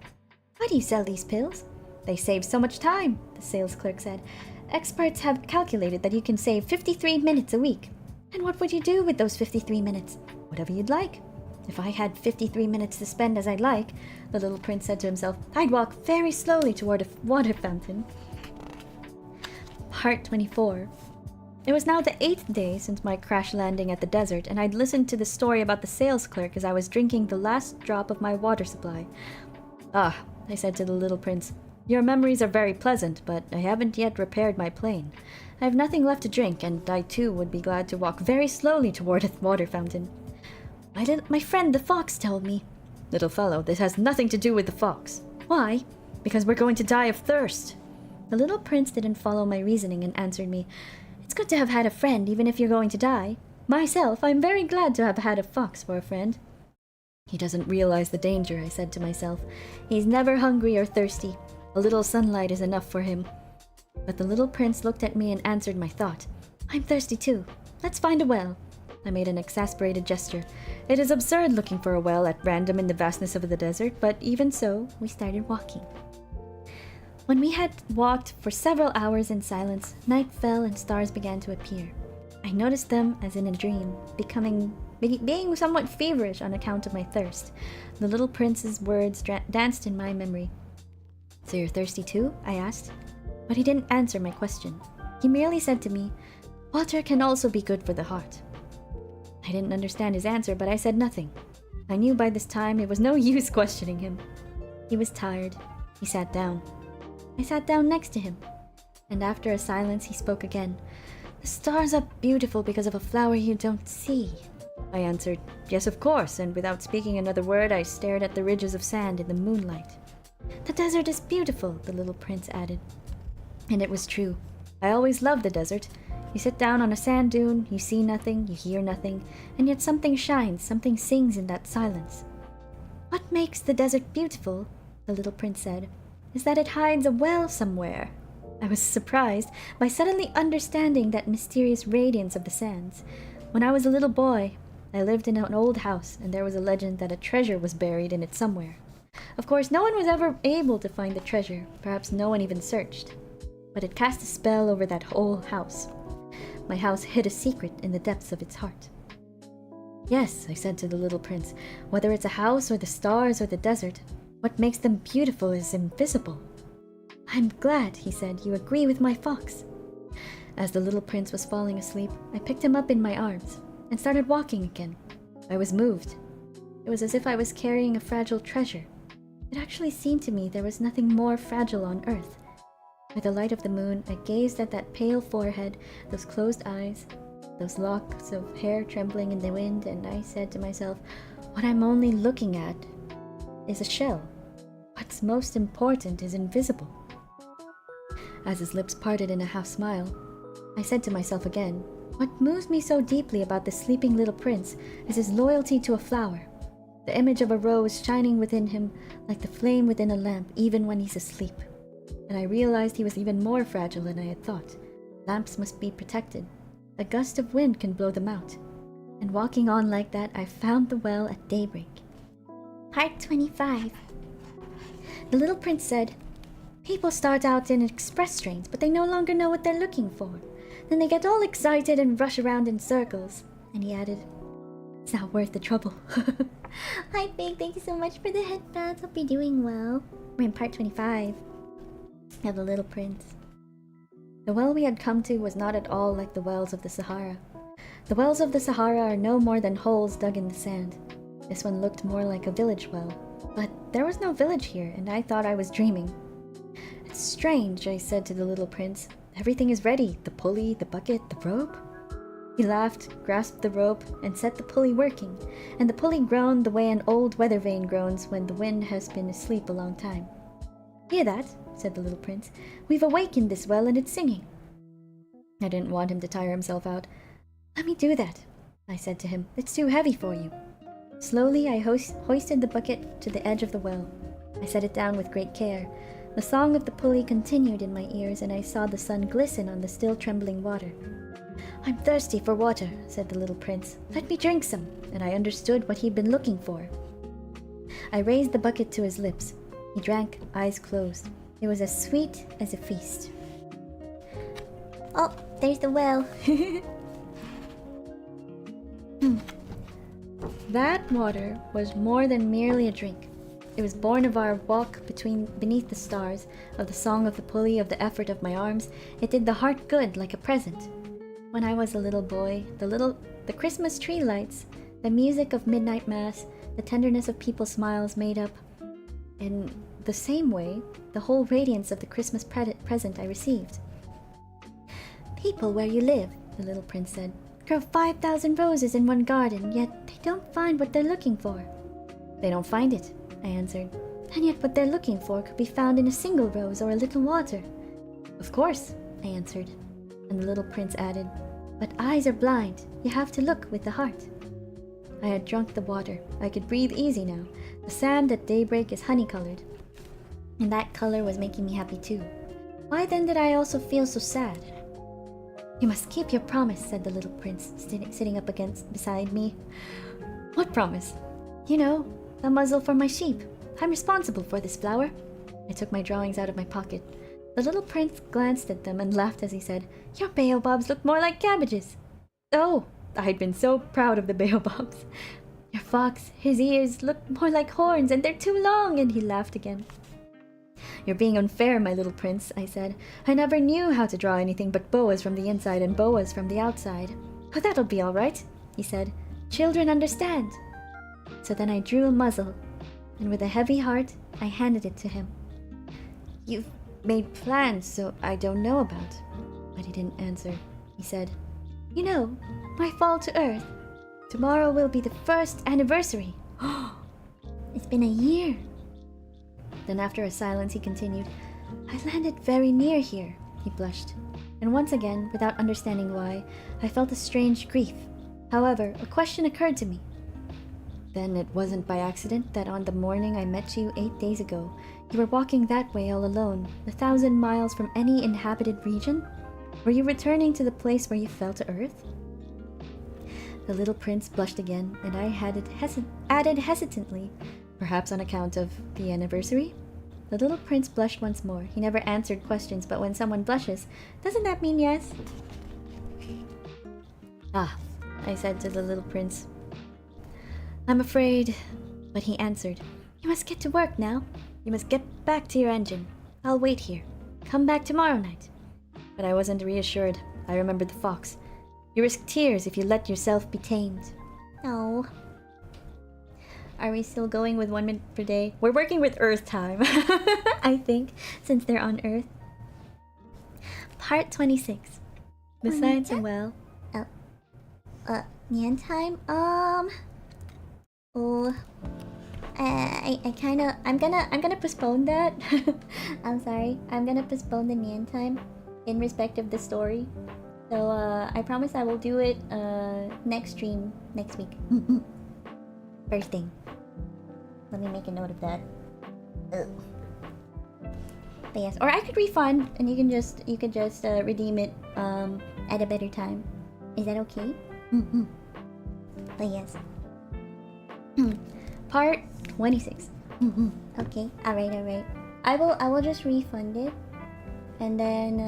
Why do you sell these pills? They save so much time, the sales clerk said. Experts have calculated that you can save 53 minutes a week. And what would you do with those 53 minutes? Whatever you'd like. If I had 53 minutes to spend as I'd like, the little prince said to himself, I'd walk very slowly toward a water fountain. Part 24. It was now the 8th day since my crash landing at the desert, and I'd listened to the story about the sales clerk as I was drinking the last drop of my water supply. "Ah," I said to the little prince, "your memories are very pleasant, but I haven't yet repaired my plane. I have nothing left to drink, and I too would be glad to walk very slowly toward a water fountain." "Why didn't my friend the fox tell me?" "Little fellow, this has nothing to do with the fox." "Why?" "Because we're going to die of thirst." The little prince didn't follow my reasoning and answered me, "It's good to have had a friend even if you're going to die. Myself, I'm very glad to have had a fox for a friend." "He doesn't realize the danger," I said to myself. "He's never hungry or thirsty. A little sunlight is enough for him." But the little prince looked at me and answered my thought. "I'm thirsty too. Let's find a well." I made an exasperated gesture. It is absurd looking for a well at random in the vastness of the desert, but even so, we started walking. When we had walked for several hours in silence, night fell and stars began to appear. I noticed them as in a dream, being somewhat feverish on account of my thirst. The little prince's words danced in my memory. "So you're thirsty too?" I asked. But he didn't answer my question. He merely said to me, "Water can also be good for the heart." I didn't understand his answer, but I said nothing. I knew by this time it was no use questioning him. He was tired. He sat down. I sat down next to him, and after a silence he spoke again. "The stars are beautiful because of a flower you don't see." I answered, "Yes, of course," and without speaking another word I stared at the ridges of sand in the moonlight. "The desert is beautiful," the little prince added. And it was true. I always loved the desert. You sit down on a sand dune, you see nothing, you hear nothing, and yet something shines, something sings in that silence. "What makes the desert beautiful," the little prince said, "is that it hides a well somewhere." I was surprised by suddenly understanding that mysterious radiance of the sands. When I was a little boy, I lived in an old house, and there was a legend that a treasure was buried in it somewhere. Of course, no one was ever able to find the treasure, perhaps no one even searched. But it cast a spell over that whole house. My house hid a secret in the depths of its heart. "Yes," I said to the little prince, "whether it's a house or the stars or the desert, what makes them beautiful is invisible." "I'm glad," he said, "you agree with my fox." As the little prince was falling asleep, I picked him up in my arms and started walking again. I was moved. It was as if I was carrying a fragile treasure. It actually seemed to me there was nothing more fragile on earth. By the light of the moon, I gazed at that pale forehead, those closed eyes, those locks of hair trembling in the wind, and I said to myself, what I'm only looking at is a shell. What's most important is invisible. As his lips parted in a half smile, I said to myself again, what moves me so deeply about the sleeping little prince is his loyalty to a flower, the image of a rose shining within him like the flame within a lamp even when he's asleep. And I realized he was even more fragile than I had thought. Lamps must be protected. A gust of wind can blow them out. And walking on like that, I found the well at daybreak. Part 25. The little prince said, people start out in express trains, but they no longer know what they're looking for. Then they get all excited and rush around in circles. And he added, it's not worth the trouble. Hi, Big. Thank you so much for the headbands. Hope you're doing well. We're in part 25 of The Little Prince. The well we had come to was not at all like the wells of the Sahara. The wells of the Sahara are no more than holes dug in the sand. This one looked more like a village well. But there was no village here, and I thought I was dreaming. It's strange, I said to the little prince. Everything is ready. The pulley, the bucket, the rope. He laughed, grasped the rope, and set the pulley working, and the pulley groaned the way an old weather vane groans when the wind has been asleep a long time. Hear that? Said the little prince. We've awakened this well and it's singing. I didn't want him to tire himself out. Let me do that, I said to him. It's too heavy for you. Slowly I hoisted the bucket to the edge of the well. I set it down with great care. The song of the pulley continued in my ears, and I saw the sun glisten on the still trembling water. I'm thirsty for water, said the little prince. Let me drink some, and I understood what he'd been looking for. I raised the bucket to his lips. He drank, eyes closed. It was as sweet as a feast. Oh, there's the well. That water was more than merely a drink. It was born of our walk beneath the stars, of the song of the pulley, of the effort of my arms. It did the heart good like a present. When I was a little boy, the Christmas tree lights, the music of midnight mass, the tenderness of people's smiles made up, in the same way, the whole radiance of the Christmas present I received. People where you live, the little prince said, grow 5,000 roses in one garden, yet they don't find what they're looking for. They don't find it, I answered. And yet what they're looking for could be found in a single rose or a little water. Of course, I answered. And the little prince added, but eyes are blind. You have to look with the heart. I had drunk the water. I could breathe easy now. The sand at daybreak is honey-colored. And that color was making me happy too. Why then did I also feel so sad? You must keep your promise, said the little prince, sitting up beside me. What promise? You know, the muzzle for my sheep. I'm responsible for this flower. I took my drawings out of my pocket. The little prince glanced at them and laughed as he said, your baobabs look more like cabbages. Oh, I had been so proud of the baobabs. Your fox, his ears look more like horns and they're too long, and he laughed again. You're being unfair, my little prince, I said. I never knew how to draw anything but boas from the inside and boas from the outside. Oh, that'll be all right, he said. Children understand. So then I drew a muzzle, and with a heavy heart, I handed it to him. You've made plans, so I don't know about. But he didn't answer. He said, you know, my fall to Earth. Tomorrow will be the 1st anniversary. It's been a year. Then after a silence, he continued, I landed very near here. He blushed. And once again, without understanding why, I felt a strange grief. However, a question occurred to me. Then it wasn't by accident that on the morning I met you 8 days ago, you were walking that way all alone, 1,000 miles from any inhabited region? Were you returning to the place where you fell to Earth? The little prince blushed again, and I added hesitantly, perhaps on account of the anniversary? The little prince blushed once more. He never answered questions, but when someone blushes, doesn't that mean yes? Ah, I said to the little prince. I'm afraid, but he answered, you must get to work now. You must get back to your engine. I'll wait here. Come back tomorrow night. But I wasn't reassured. I remembered the fox. You risk tears if you let yourself be tamed. No. Are we still going with 1 minute per day? We're working with Earth time, I think, since they're on Earth. Part 26. Besides a well. Nian time? I'm gonna postpone that. I'm sorry. I'm gonna postpone the Nian time in respect of the story. So, I promise I will do it, next stream, next week. First thing. Let me make a note of that. Ugh. But yes, or I could refund, and you can just redeem it at a better time. Is that okay? But yes. Part 26. Okay. All right. I will just refund it, and then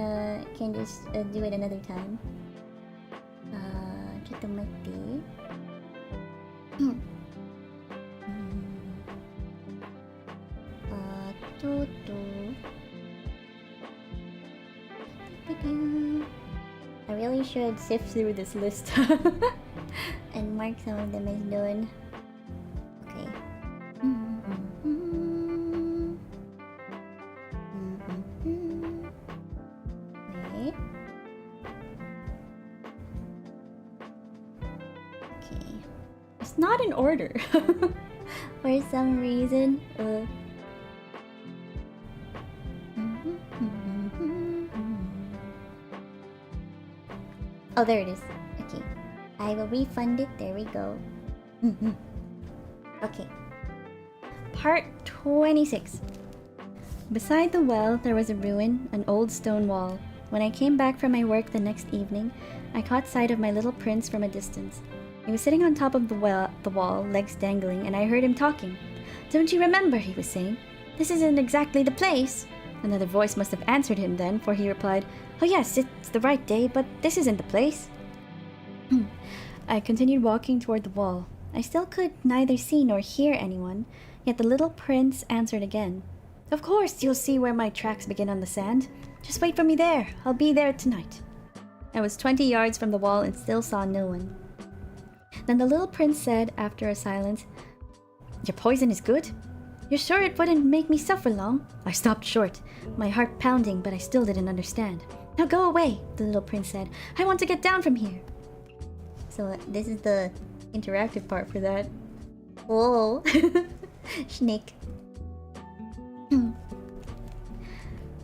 can just do it another time. Kita mati. I really should sift through this list and mark some of them as done. Okay. Wait. Okay. It's not in order. For some reason, oh, there it is. Okay. I will refund it. There we go. Okay. Part 26. Beside the well, there was a ruin, an old stone wall. When I came back from my work the next evening, I caught sight of my little prince from a distance. He was sitting on top of the wall, legs dangling, and I heard him talking. Don't you remember, he was saying. This isn't exactly the place. Another voice must have answered him then, for he replied, oh yes, it's the right day, but this isn't the place. I continued walking toward the wall. I still could neither see nor hear anyone, yet the little prince answered again. Of course, you'll see where my tracks begin on the sand. Just wait for me there. I'll be there tonight. I was 20 yards from the wall and still saw no one. Then the little prince said, after a silence, Your poison is good? You're sure it wouldn't make me suffer long? I stopped short, my heart pounding, but I still didn't understand. Now go away, the little prince said. I want to get down from here. So this is the interactive part for that. Whoa. Snake.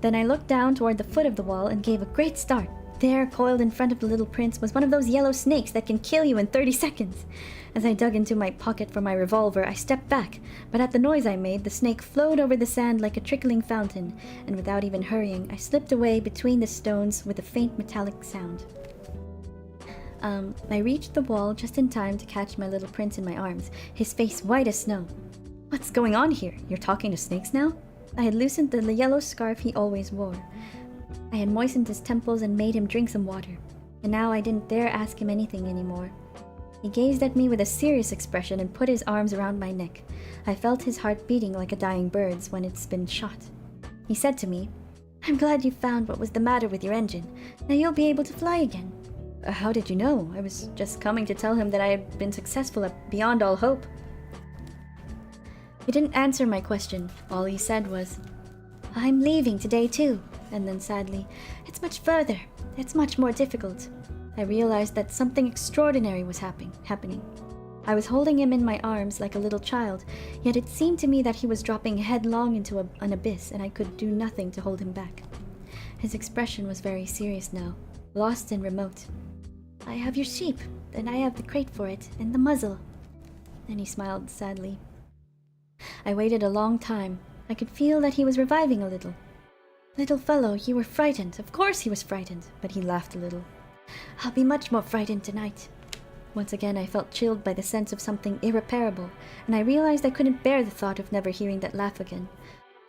Then I looked down toward the foot of the wall and gave a great start. There, coiled in front of the little prince, was one of those yellow snakes that can kill you in 30 seconds. As I dug into my pocket for my revolver, I stepped back, but at the noise I made, the snake flowed over the sand like a trickling fountain, and without even hurrying, I slipped away between the stones with a faint metallic sound. I reached the wall just in time to catch my little prince in my arms, his face white as snow. What's going on here? You're talking to snakes now? I had loosened the yellow scarf he always wore. I had moistened his temples and made him drink some water, and now I didn't dare ask him anything anymore. He gazed at me with a serious expression and put his arms around my neck. I felt his heart beating like a dying bird's when it's been shot. He said to me, I'm glad you found what was the matter with your engine. Now you'll be able to fly again. How did you know? I was just coming to tell him that I had been successful beyond all hope. He didn't answer my question. All he said was, I'm leaving today too. And then sadly, it's much further. It's much more difficult. I realized that something extraordinary was happening. I was holding him in my arms like a little child, yet it seemed to me that he was dropping headlong into an abyss, and I could do nothing to hold him back. His expression was very serious now, lost and remote. I have your sheep, and I have the crate for it, and the muzzle. Then he smiled sadly. I waited a long time. I could feel that he was reviving a little. Little fellow, you were frightened. Of course he was frightened, but he laughed a little. I'll be much more frightened tonight. Once again I felt chilled by the sense of something irreparable, and I realized I couldn't bear the thought of never hearing that laugh again.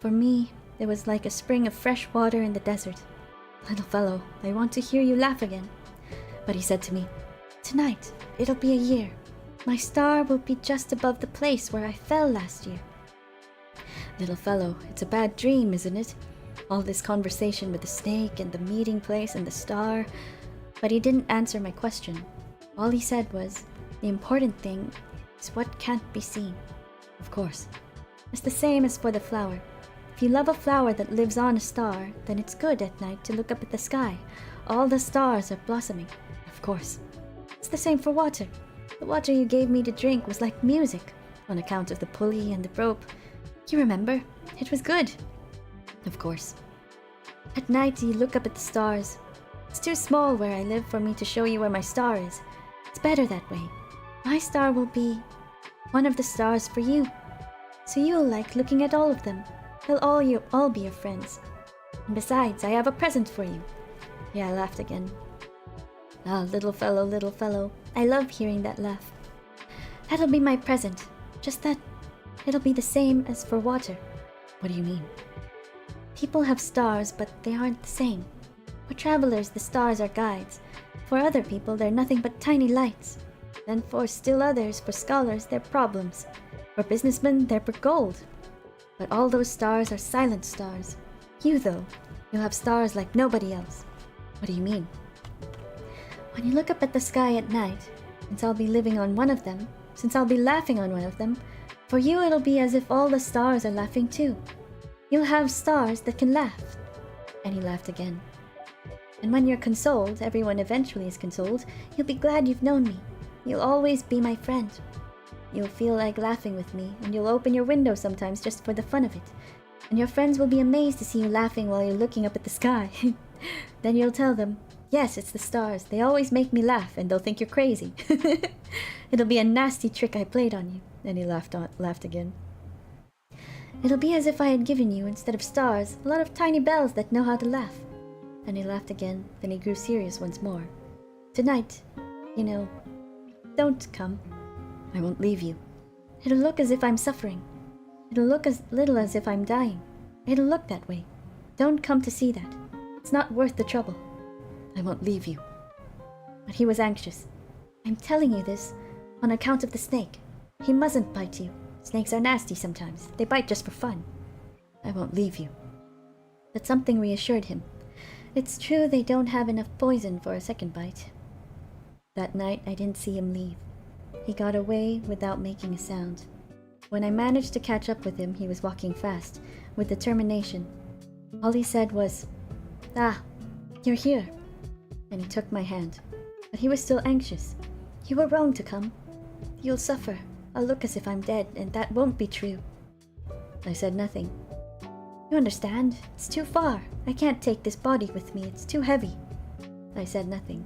For me, it was like a spring of fresh water in the desert. Little fellow, I want to hear you laugh again. But he said to me, Tonight, it'll be a year. My star will be just above the place where I fell last year. Little fellow, it's a bad dream, isn't it? All this conversation with the snake and the meeting place and the star. But he didn't answer my question. All he said was, the important thing is what can't be seen. Of course. It's the same as for the flower. If you love a flower that lives on a star, then it's good at night to look up at the sky. All the stars are blossoming. Of course. It's the same for water. The water you gave me to drink was like music, on account of the pulley and the rope. You remember? It was good. Of course. At night you look up at the stars. It's too small where I live for me to show you where my star is. It's better that way. My star will be one of the stars for you. So you'll like looking at all of them. They'll all be your friends. And besides, I have a present for you. Yeah, I laughed again. Ah, little fellow, I love hearing that laugh. That'll be my present. Just that it'll be the same as for water. What do you mean? People have stars, but they aren't the same. For travelers, the stars are guides. For other people, they're nothing but tiny lights. Then for still others, for scholars, they're problems. For businessmen, they're gold. But all those stars are silent stars. You, though, you'll have stars like nobody else. What do you mean? When you look up at the sky at night, since I'll be living on one of them, since I'll be laughing on one of them, for you it'll be as if all the stars are laughing too. You'll have stars that can laugh. And he laughed again. And when you're consoled, everyone eventually is consoled, you'll be glad you've known me. You'll always be my friend. You'll feel like laughing with me, and you'll open your window sometimes just for the fun of it. And your friends will be amazed to see you laughing while you're looking up at the sky. Then you'll tell them, yes, it's the stars. They always make me laugh, and they'll think you're crazy. It'll be a nasty trick I played on you. And he laughed again. It'll be as if I had given you, instead of stars, a lot of tiny bells that know how to laugh. And he laughed again, then he grew serious once more. Tonight, don't come. I won't leave you. It'll look as if I'm suffering. It'll look as little as if I'm dying. It'll look that way. Don't come to see that. It's not worth the trouble. I won't leave you. But he was anxious. I'm telling you this on account of the snake. He mustn't bite you. Snakes are nasty sometimes. They bite just for fun. I won't leave you. But something reassured him. It's true they don't have enough poison for a second bite. That night, I didn't see him leave. He got away without making a sound. When I managed to catch up with him, he was walking fast, with determination. All he said was, "Ah, you're here." And he took my hand. But he was still anxious. "You were wrong to come. You'll suffer. I'll look as if I'm dead, and that won't be true." I said nothing. "You understand? It's too far. I can't take this body with me. It's too heavy." I said nothing.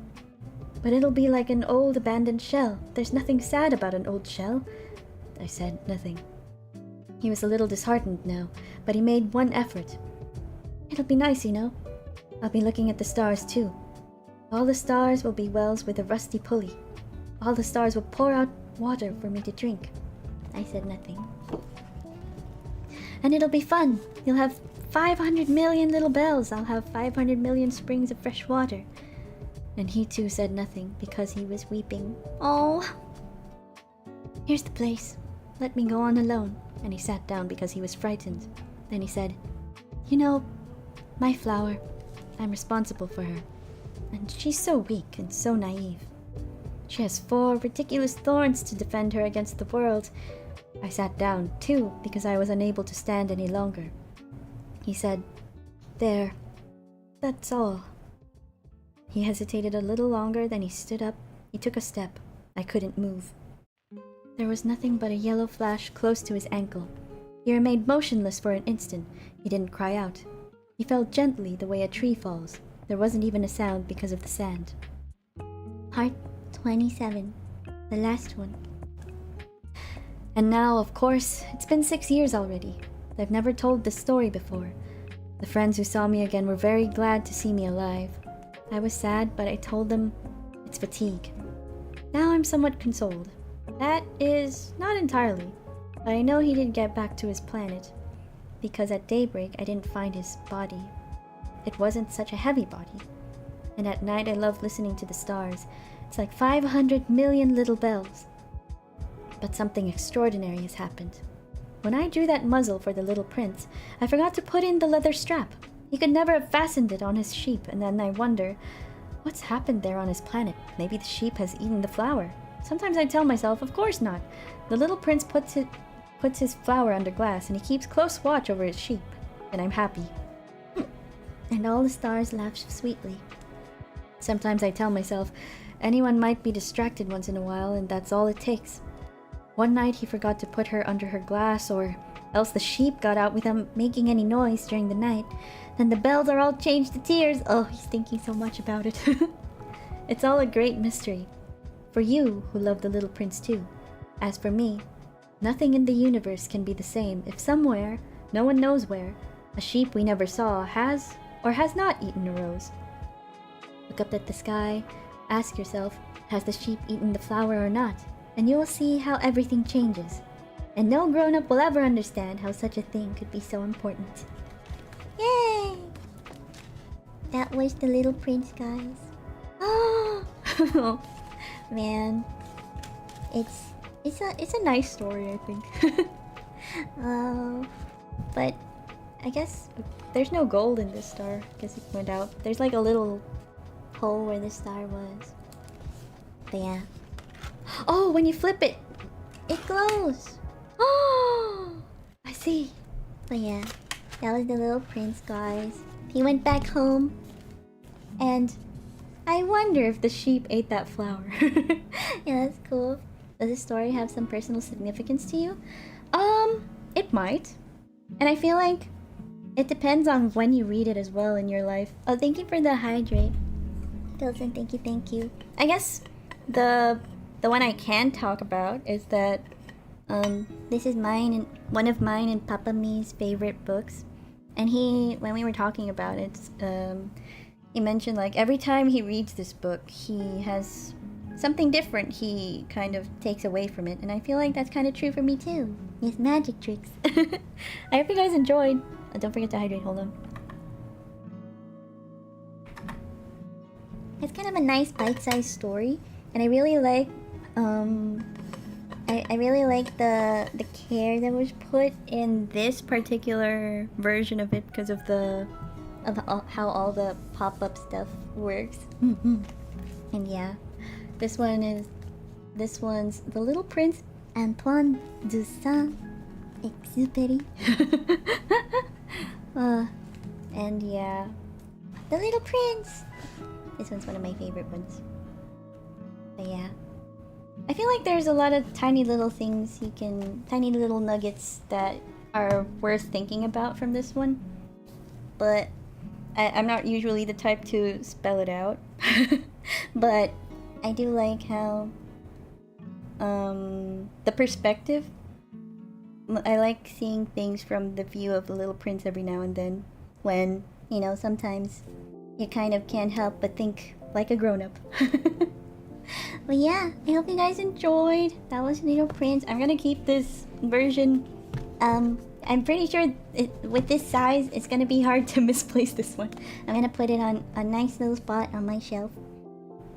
"But it'll be like an old abandoned shell. There's nothing sad about an old shell." I said nothing. He was a little disheartened now, but he made one effort. "It'll be nice, you know. I'll be looking at the stars too. All the stars will be wells with a rusty pulley. All the stars will pour out water for me to drink." I said nothing. "And it'll be fun. You'll have 500 million little bells. I'll have 500 million springs of fresh water." And he too said nothing because he was weeping. "Oh, here's the place. Let me go on alone." And he sat down because he was frightened. Then he said, "You know, my flower, I'm responsible for her. And she's so weak and so naive. She has 4 ridiculous thorns to defend her against the world." I sat down, too, because I was unable to stand any longer. He said, "There, that's all." He hesitated a little longer, then he stood up. He took a step. I couldn't move. There was nothing but a yellow flash close to his ankle. He remained motionless for an instant. He didn't cry out. He fell gently the way a tree falls. There wasn't even a sound because of the sand. Part 27. The last one. And now, of course, it's been 6 years already. I've never told this story before. The friends who saw me again were very glad to see me alive. I was sad, but I told them it's fatigue. Now I'm somewhat consoled. That is, not entirely, but I know he did get back to his planet, because at daybreak I didn't find his body. It wasn't such a heavy body. And at night I love listening to the stars. It's like 500 million little bells. But something extraordinary has happened. When I drew that muzzle for the little prince, I forgot to put in the leather strap. He could never have fastened it on his sheep, and then I wonder, what's happened there on his planet? Maybe the sheep has eaten the flower. Sometimes I tell myself, of course not. The little prince puts his flower under glass, and he keeps close watch over his sheep. And I'm happy. And all the stars laugh sweetly. Sometimes I tell myself, anyone might be distracted once in a while, and that's all it takes. One night he forgot to put her under her glass, or else the sheep got out without making any noise during the night. Then the bells are all changed to tears. Oh, he's thinking so much about it. It's all a great mystery. For you, who love the little prince too. As for me, nothing in the universe can be the same if somewhere, no one knows where, a sheep we never saw has or has not eaten a rose. Look up at the sky, ask yourself, has the sheep eaten the flower or not? And you will see how everything changes. And no grown-up will ever understand how such a thing could be so important. Yay! That was the little prince, guys. Oh man, it's a nice story, I think. But I guess there's no gold in this star. I guess it went out. There's like a little hole where the star was. But yeah. Oh, when you flip it, it glows. Oh, I see. But yeah, that was the little prince, guys. He went back home, and I wonder if the sheep ate that flower. Yeah, that's cool. Does this story have some personal significance to you? It might. And I feel like it depends on when you read it as well in your life. Oh, thank you for the hydrate. Pilsen, thank you. I guess the one I can talk about is that this is one of mine and Papa Me's favorite books. And when we were talking about it, he mentioned like every time he reads this book, he has something different he kind of takes away from it. And I feel like that's kind of true for me too. Yes, magic tricks. I hope you guys enjoyed. Don't forget to hydrate, hold on. It's kind of a nice bite-sized story. And I really like, I I really like the care that was put in this particular version of it because of how all the pop-up stuff works. And yeah, this one's The Little Prince Antoine de Saint-Exupery. And yeah, The Little Prince. This one's one of my favorite ones. But yeah, I feel like there's a lot of tiny little things tiny little nuggets that are worth thinking about from this one. But I'm not usually the type to spell it out. But I do like how the perspective. I like seeing things from the view of the little prince every now and then, when, you know, sometimes you kind of can't help but think like a grown-up. But yeah, I hope you guys enjoyed. That was Little Prince. I'm gonna keep this version. I'm pretty sure with this size, it's gonna be hard to misplace this one. I'm gonna put it on a nice little spot on my shelf.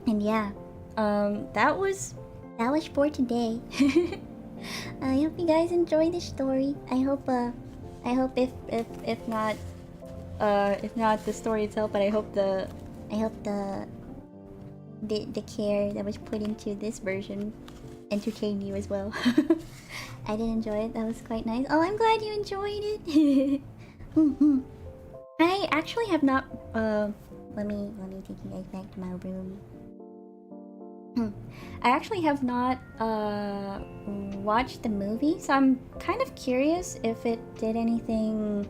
And yeah, that was for today. I hope you guys enjoy this story. I hope if not the story itself, but I hope the care that was put into this version entertained you as well. I did enjoy it. That was quite nice. Oh, I'm glad you enjoyed it. I actually have not. Let me take you guys back to my room. I actually have not watched the movie, so I'm kind of curious if it did anything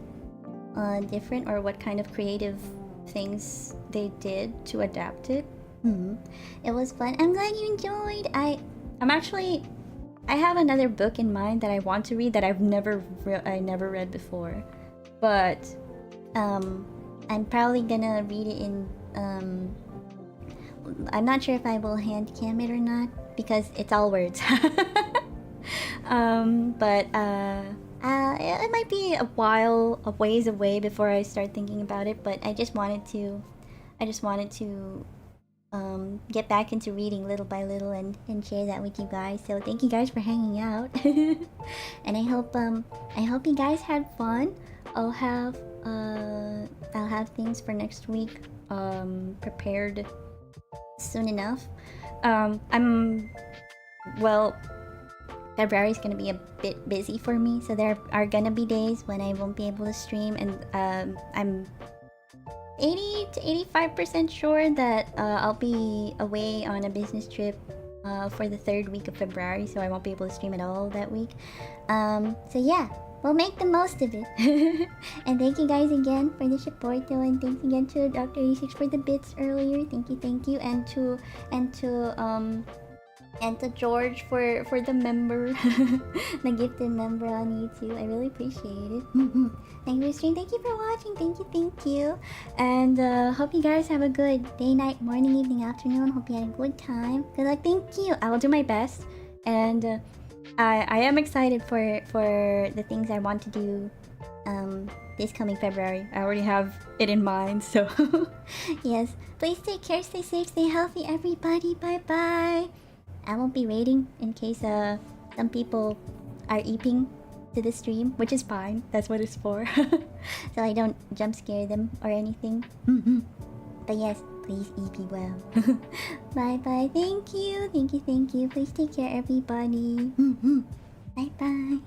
different or what kind of creative things they did to adapt it. It was fun. I'm glad you enjoyed. I have another book in mind that I want to read that I've never read before, but I'm probably gonna read it in I'm not sure if I will hand cam it or not because it's all words. But it might be a ways away before I start thinking about it. But I just wanted to get back into reading little by little and share that with you guys. So thank you guys for hanging out. And I hope you guys had fun. I'll have things for next week prepared soon enough. February's gonna be a bit busy for me, so there are gonna be days when I won't be able to stream, and I'm 80 to 85% sure that I'll be away on a business trip for the 3rd week of February, so I won't be able to stream at all that week. So yeah, we'll make the most of it. And thank you guys again for the support, though, and thanks again to Dr. 86 for the bits earlier. Thank you, and to George for the member, the gifted member on YouTube. I really appreciate it. Thank you for streaming. Thank you for watching. Thank you. And hope you guys have a good day, night, morning, evening, afternoon. Hope you had a good time. Good luck. Thank you. I will do my best. And I am excited for the things I want to do this coming February. I already have it in mind, so yes. Please take care, stay safe, stay healthy, everybody. Bye. I won't be raiding in case some people are eeping to the stream, which is fine. That's what it's for. So I don't jump scare them or anything. But yes, please EP well. Bye. Thank you. Please take care, everybody. Bye.